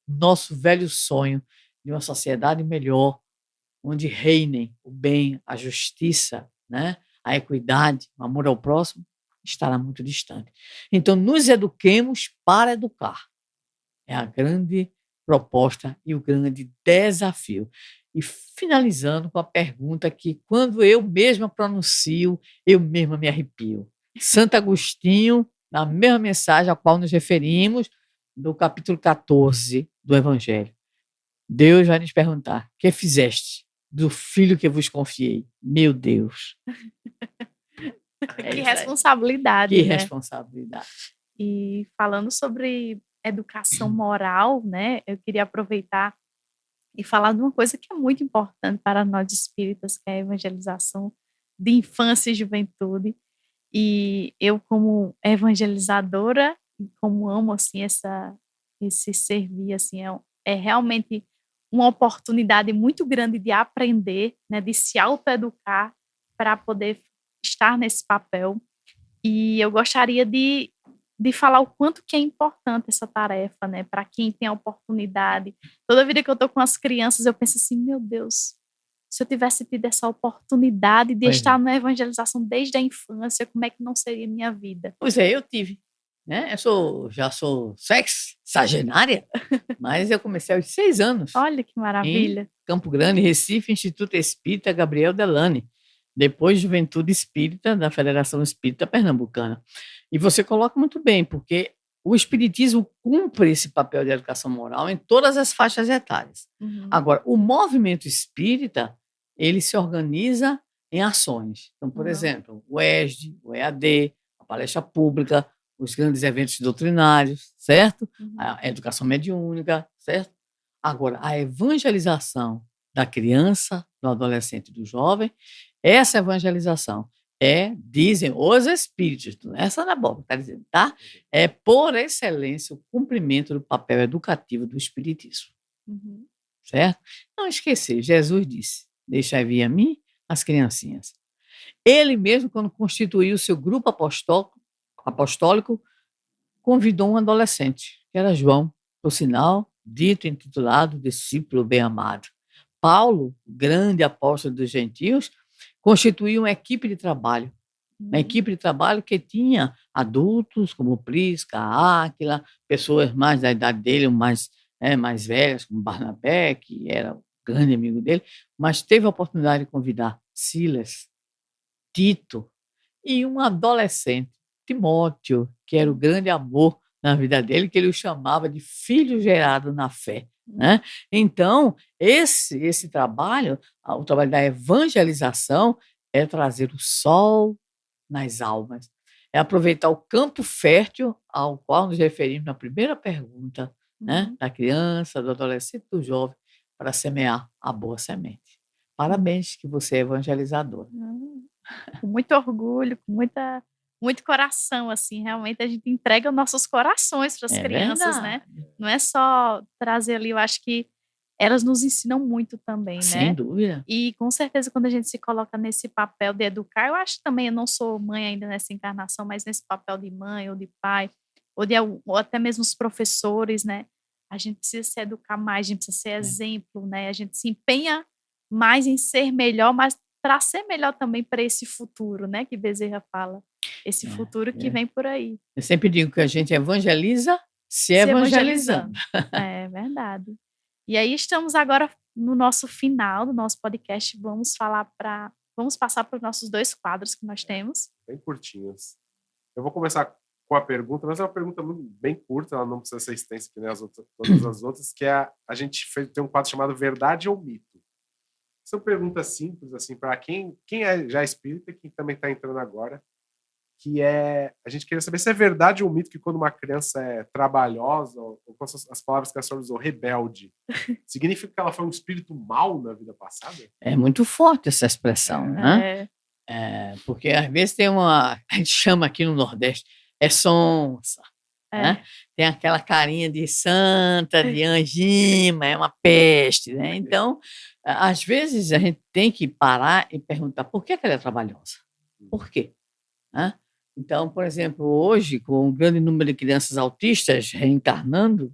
nosso velho sonho de uma sociedade melhor, onde reinem o bem, a justiça, né? A equidade, o amor ao próximo, estará muito distante. Então, nos eduquemos para educar. É a grande proposta e o grande desafio. E finalizando com a pergunta que, quando eu mesma pronuncio, eu mesma me arrepio. Santo Agostinho, na mesma mensagem a qual nos referimos, do capítulo 14 do Evangelho. Deus vai nos perguntar: que fizeste do filho que vos confiei? Meu Deus. Que responsabilidade, Que né? responsabilidade. E falando sobre educação moral, né? Eu queria aproveitar e falar de uma coisa que é muito importante para nós espíritas, que é a evangelização de infância e juventude. E eu, como evangelizadora, como amo assim esse servir, assim, é realmente uma oportunidade muito grande de aprender, né, de se autoeducar para poder estar nesse papel. E eu gostaria de falar o quanto que é importante essa tarefa, né, para quem tem a oportunidade. Toda vida que eu estou com as crianças, eu penso assim, meu Deus, se eu tivesse tido essa oportunidade de estar na evangelização desde a infância, como é que não seria minha vida? Pois é, eu tive. Né? Já sou sexagenária, mas eu comecei aos 6 anos. Olha que maravilha. Em Campo Grande, Recife, Instituto Espírita Gabriel Delane. Depois Juventude Espírita da Federação Espírita Pernambucana. E você coloca muito bem, porque o Espiritismo cumpre esse papel de educação moral em todas as faixas etárias. Agora, o movimento espírita, ele se organiza em ações. Então, por exemplo, o ESD, o EAD, a palestra pública, os grandes eventos doutrinários, certo? A educação mediúnica, certo? Agora, a evangelização da criança, do adolescente e do jovem, essa evangelização dizem os espíritos, essa da boca, está dizendo, tá? É, por excelência, o cumprimento do papel educativo do espiritismo. Certo? Não esquecer, Jesus disse, deixai vir a mim as criancinhas. Ele mesmo, quando constituiu o seu grupo apostólico, convidou um adolescente, que era João, por sinal, dito e intitulado discípulo bem-amado. Paulo, grande apóstolo dos gentios, constituiu uma equipe de trabalho. Uma equipe de trabalho que tinha adultos, como Prisca, Áquila, pessoas mais da idade dele, mais velhas, como Barnabé, que era um grande amigo dele, mas teve a oportunidade de convidar Silas, Tito, e um adolescente, Timóteo, que era o grande amor na vida dele, que ele o chamava de filho gerado na fé, né? Então, esse trabalho, o trabalho da evangelização, é trazer o sol nas almas, é aproveitar o campo fértil ao qual nos referimos na primeira pergunta, né? Da criança, do adolescente, do jovem, para semear a boa semente. Parabéns que você é evangelizador. Com muito orgulho, com muito coração, assim, realmente a gente entrega os nossos corações para as É crianças, né? verdade, Não é só trazer ali, eu acho que elas nos ensinam muito também, sem né? dúvida. E com certeza quando a gente se coloca nesse papel de educar, eu acho também, eu não sou mãe ainda nessa encarnação, mas nesse papel de mãe ou de pai, ou até mesmo os professores, né? A gente precisa se educar mais, a gente precisa ser exemplo, né? A gente se empenha mais em ser melhor, mas para ser melhor também para esse futuro, né? Que Bezerra fala, esse futuro que É. vem por aí, Eu sempre digo que a gente evangeliza se se evangelizando. evangelizando. É verdade. E aí estamos agora no nosso final do nosso podcast, vamos passar para os nossos 2 quadros que nós temos. Bem curtinhos. Eu vou começar com a pergunta, mas é uma pergunta bem curta, ela não precisa ser extensa que nem todas as outras, que é a gente tem um quadro chamado Verdade ou Mito. São perguntas simples, assim, para quem é já espírita e quem também está entrando agora, que é, a gente queria saber se é verdade ou mito que quando uma criança é trabalhosa, ou com as palavras que a senhora usou, rebelde, significa que ela foi um espírito mau na vida passada? É muito forte essa expressão, né? Porque às vezes a gente chama aqui no Nordeste, é sonsa, né? Tem aquela carinha de santa, de anjima, é uma peste, né? Então, às vezes a gente tem que parar e perguntar por que ela é trabalhosa? Por quê? Né? Então, por exemplo, hoje, com um grande número de crianças autistas reencarnando,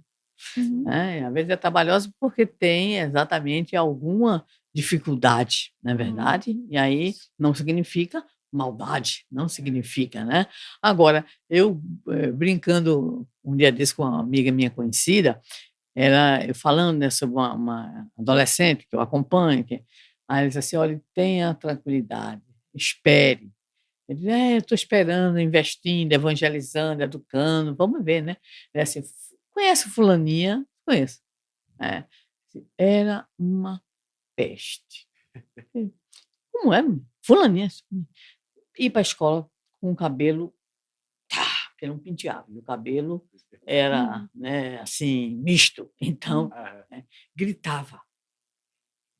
né, às vezes é trabalhosa porque tem exatamente alguma dificuldade, não é verdade? E aí não significa maldade, não significa, né? Agora, eu brincando um dia desse com uma amiga minha conhecida, eu falando, né, sobre uma adolescente que eu acompanho, aí ela disse assim, olha, tenha tranquilidade, espere. Eu disse, eu estou esperando, investindo, evangelizando, educando, vamos ver, né? Ele assim, conhece fulaninha? Conheço. É. Era uma peste. Como é? Fulaninha. Ir para a escola com o cabelo, que era um penteado, e o cabelo era, né, assim, misto. Então, gritava,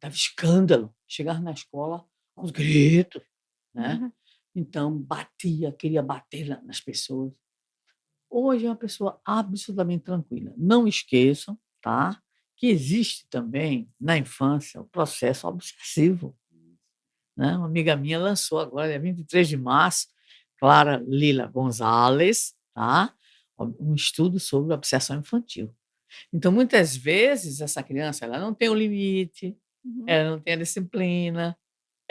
dava escândalo. Chegava na escola aos gritos, né? Então, queria bater nas pessoas. Hoje é uma pessoa absolutamente tranquila. Não esqueçam, tá, que existe também, na infância, o processo obsessivo, né? Uma amiga minha lançou agora, dia 23 de março, Clara Lila Gonzalez, tá? Um estudo sobre obsessão infantil. Então, muitas vezes, essa criança ela não tem o limite, ela não tem a disciplina,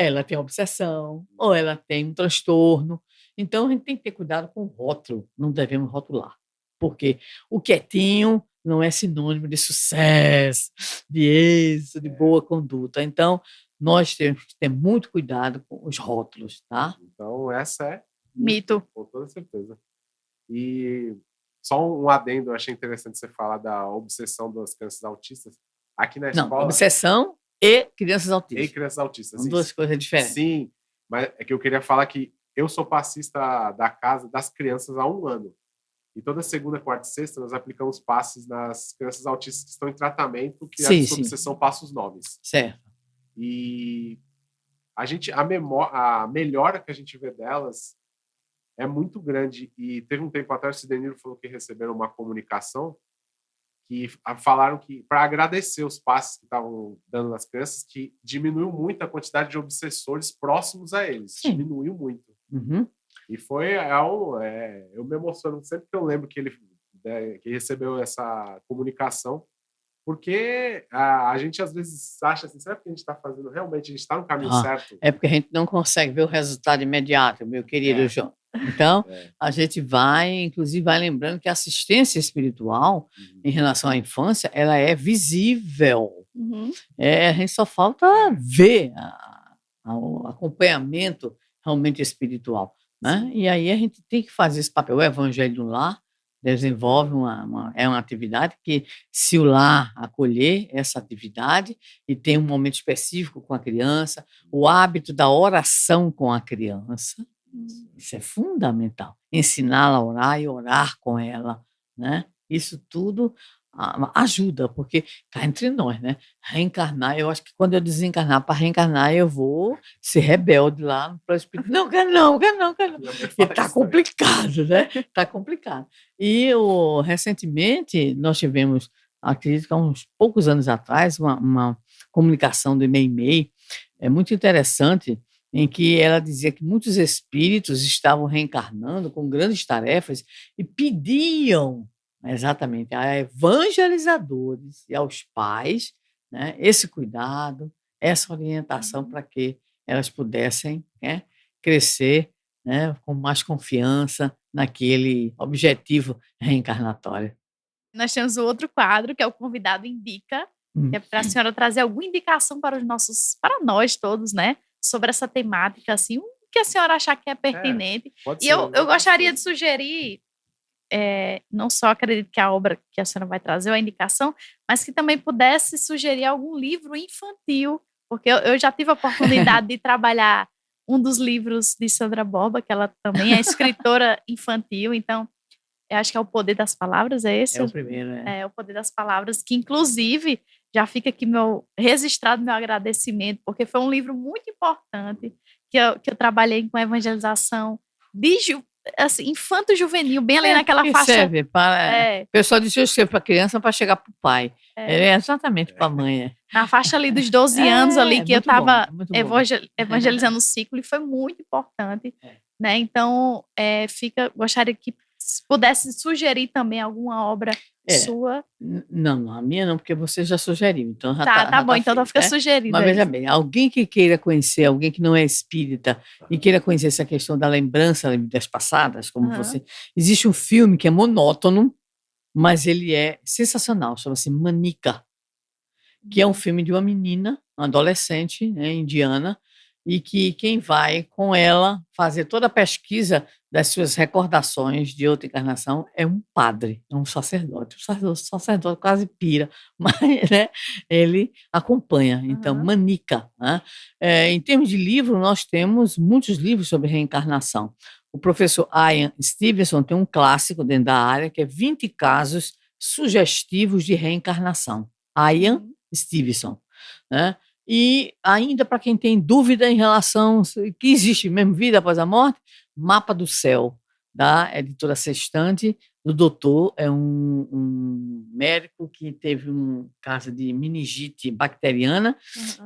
ela tem obsessão, ou ela tem um transtorno. Então, a gente tem que ter cuidado com o rótulo, não devemos rotular. Porque o quietinho não é sinônimo de sucesso, de êxito, de boa conduta. Então, nós temos que ter muito cuidado com os rótulos, tá? Então, essa é Mito. Com toda certeza. E só um adendo, eu achei interessante você falar da obsessão das crianças autistas. Aqui na Não, escola... obsessão e crianças E autistas. crianças autistas. São duas coisas diferentes. Sim, mas é que eu queria falar que eu sou passista da casa das crianças há 1 ano. E toda segunda, quarta e sexta nós aplicamos passes nas crianças autistas que estão em tratamento, que a sua obsessão passa os nomes. Certo. E a melhora que a gente vê delas é muito grande. E teve um tempo atrás, o Cideniro falou que receberam uma comunicação que falaram que, para agradecer os passes que estavam dando nas crianças, que diminuiu muito a quantidade de obsessores próximos a eles. Sim. Diminuiu muito. Uhum. E foi eu me emociono sempre que eu lembro que ele que recebeu essa comunicação, porque a gente às vezes acha assim, será que a gente está fazendo realmente, a gente está no caminho certo? É porque a gente não consegue ver o resultado imediato, meu querido João. Então, a gente inclusive vai lembrando que a assistência espiritual em relação à infância, ela é visível. A gente só falta ver o acompanhamento realmente espiritual, né? E aí a gente tem que fazer esse papel. O Evangelho no Lar desenvolve é uma atividade que, se o lar acolher essa atividade e tem um momento específico com a criança, o hábito da oração com a criança, isso é fundamental. Ensiná-la a orar e orar com ela, né? Isso tudo ajuda, porque cá entre nós, né? Reencarnar, eu acho que quando eu desencarnar para reencarnar, eu vou ser rebelde lá no plano espírito. Não, quero não, quero não, quero não. Porque está complicado, né? Está complicado. E recentemente nós tivemos, acredito que há uns poucos anos atrás, uma comunicação do Meimei, muito interessante, em que ela dizia que muitos espíritos estavam reencarnando com grandes tarefas e pediam exatamente a evangelizadores e aos pais, né, esse cuidado, essa orientação para que elas pudessem, né, crescer, né, com mais confiança naquele objetivo reencarnatório. Nós temos o outro quadro, que é o Convidado Indica, que é para a senhora trazer alguma indicação para para nós todos, né? Sobre essa temática, assim, o que a senhora achar que é pertinente. Pode E ser eu gostaria de coisa. sugerir, não só acredito que a obra que a senhora vai trazer, ou a indicação, mas que também pudesse sugerir algum livro infantil, porque eu já tive a oportunidade de trabalhar um dos livros de Sandra Borba, que ela também é escritora infantil, então eu acho que é O Poder das Palavras, é esse? É o primeiro, É O Poder das Palavras, que inclusive já fica aqui registrado meu agradecimento, porque foi um livro muito importante, que eu trabalhei com evangelização assim, infanto-juvenil, bem ali naquela que faixa. serve para... O pessoal diz que eu escrevo para a criança para chegar para o pai. É exatamente para a mãe. Na faixa ali dos 12 anos ali, que eu muito bom, estava muito bom. evangelizando o ciclo, e foi muito importante, né? Então, gostaria que pudesse sugerir também alguma obra sua. Não, a minha não, porque você já sugeriu, então já Tá bom, então feito, fica sugerido Mas aí. veja bem, alguém que queira conhecer, alguém que não é espírita e queira conhecer essa questão da lembrança das passadas, como você... Existe um filme que é monótono, mas ele é sensacional, chama-se Manica, que é um filme de uma menina, uma adolescente, né, indiana, e que quem vai com ela fazer toda a pesquisa das suas recordações de outra encarnação é um padre, é um sacerdote. O sacerdote quase pira, mas, né, ele acompanha. Então, Manica. Né? Em termos de livro, nós temos muitos livros sobre reencarnação. O professor Ian Stevenson tem um clássico dentro da área, que é 20 casos sugestivos de reencarnação. Ian Stevenson, né? E ainda para quem tem dúvida em relação que existe mesmo vida após a morte, Mapa do Céu, da editora Sextante, do doutor, é um médico que teve um caso de meningite bacteriana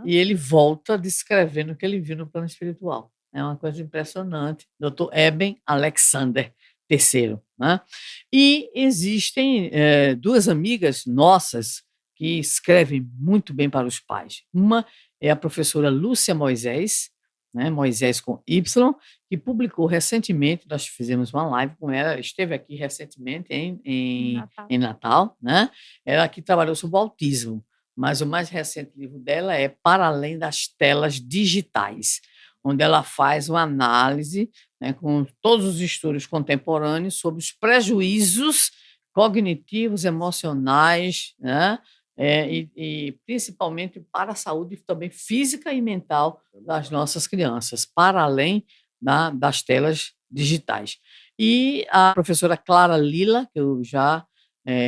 e ele volta descrevendo o que ele viu no plano espiritual. É uma coisa impressionante. Dr. Eben Alexander III. Né? E existem duas amigas nossas que escrevem muito bem para os pais. Uma é a professora Lúcia Moisés, né, Moisés com Y, que publicou recentemente, nós fizemos uma live com ela esteve aqui recentemente em Natal, né? Ela que trabalhou sobre o autismo, mas o mais recente livro dela é Para Além das Telas Digitais, onde ela faz uma análise, né, com todos os estudos contemporâneos sobre os prejuízos cognitivos, emocionais, né? E principalmente para a saúde também física e mental das nossas crianças, para além das telas digitais. E a professora Clara Lila, que eu já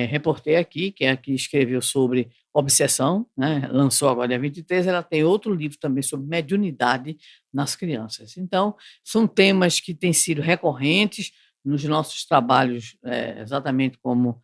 reportei aqui, que é a que escreveu sobre obsessão, né? Lançou agora dia 23, ela tem outro livro também sobre mediunidade nas crianças. Então, são temas que têm sido recorrentes nos nossos trabalhos, exatamente como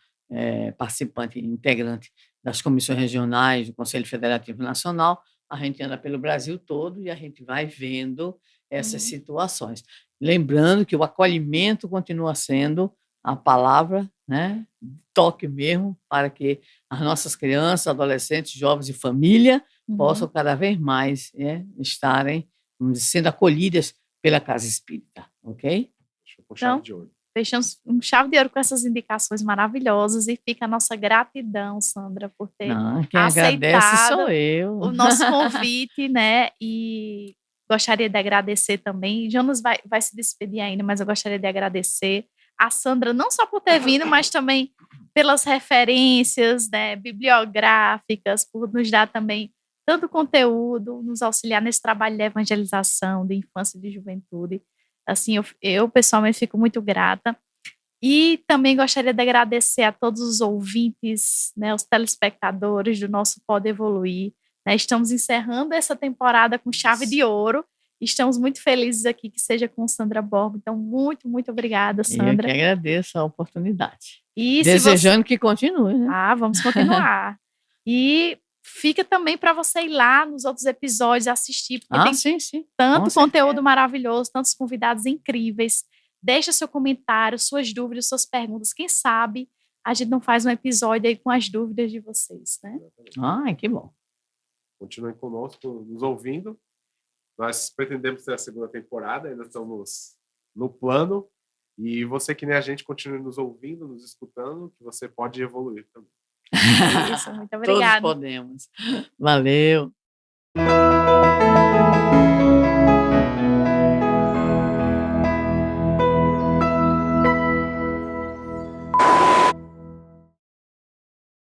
participante integrante das comissões regionais do Conselho Federativo Nacional. A gente anda pelo Brasil todo e a gente vai vendo essas situações. Lembrando que o acolhimento continua sendo a palavra, né, toque mesmo, para que as nossas crianças, adolescentes, jovens e família possam cada vez mais estarem, vamos dizer, sendo acolhidas pela Casa Espírita, ok? Deixa eu pôr chave de ouro. Fechamos um chave de ouro com essas indicações maravilhosas e fica a nossa gratidão, Sandra, por ter quem agradece sou eu. o nosso convite, né? E Gostaria de agradecer também. Jonas vai se despedir ainda, mas eu gostaria de agradecer a Sandra, não só por ter vindo, mas também pelas referências, né, bibliográficas, por nos dar também tanto conteúdo, nos auxiliar nesse trabalho de evangelização, de infância e de juventude. Assim, eu pessoalmente fico muito grata. E também gostaria de agradecer a todos os ouvintes, né, os telespectadores do nosso Pode Evoluir. Né, estamos encerrando essa temporada com chave de ouro. Estamos muito felizes aqui que seja com Sandra Borba. Então, muito, muito obrigada, Sandra. E eu que agradeço a oportunidade. E desejando que continue, né? Vamos continuar. E fica também para você ir lá nos outros episódios assistir, porque tem Sim. tanto conteúdo maravilhoso, tantos convidados incríveis. Deixa seu comentário, suas dúvidas, suas perguntas. Quem sabe a gente não faz um episódio aí com as dúvidas de vocês, né? Que bom. Continuem conosco, nos ouvindo. Nós pretendemos ter a segunda temporada, ainda estamos no plano. E você que nem a gente, continue nos ouvindo, nos escutando, que você pode evoluir também. Isso, muito obrigada. Todos podemos. Valeu.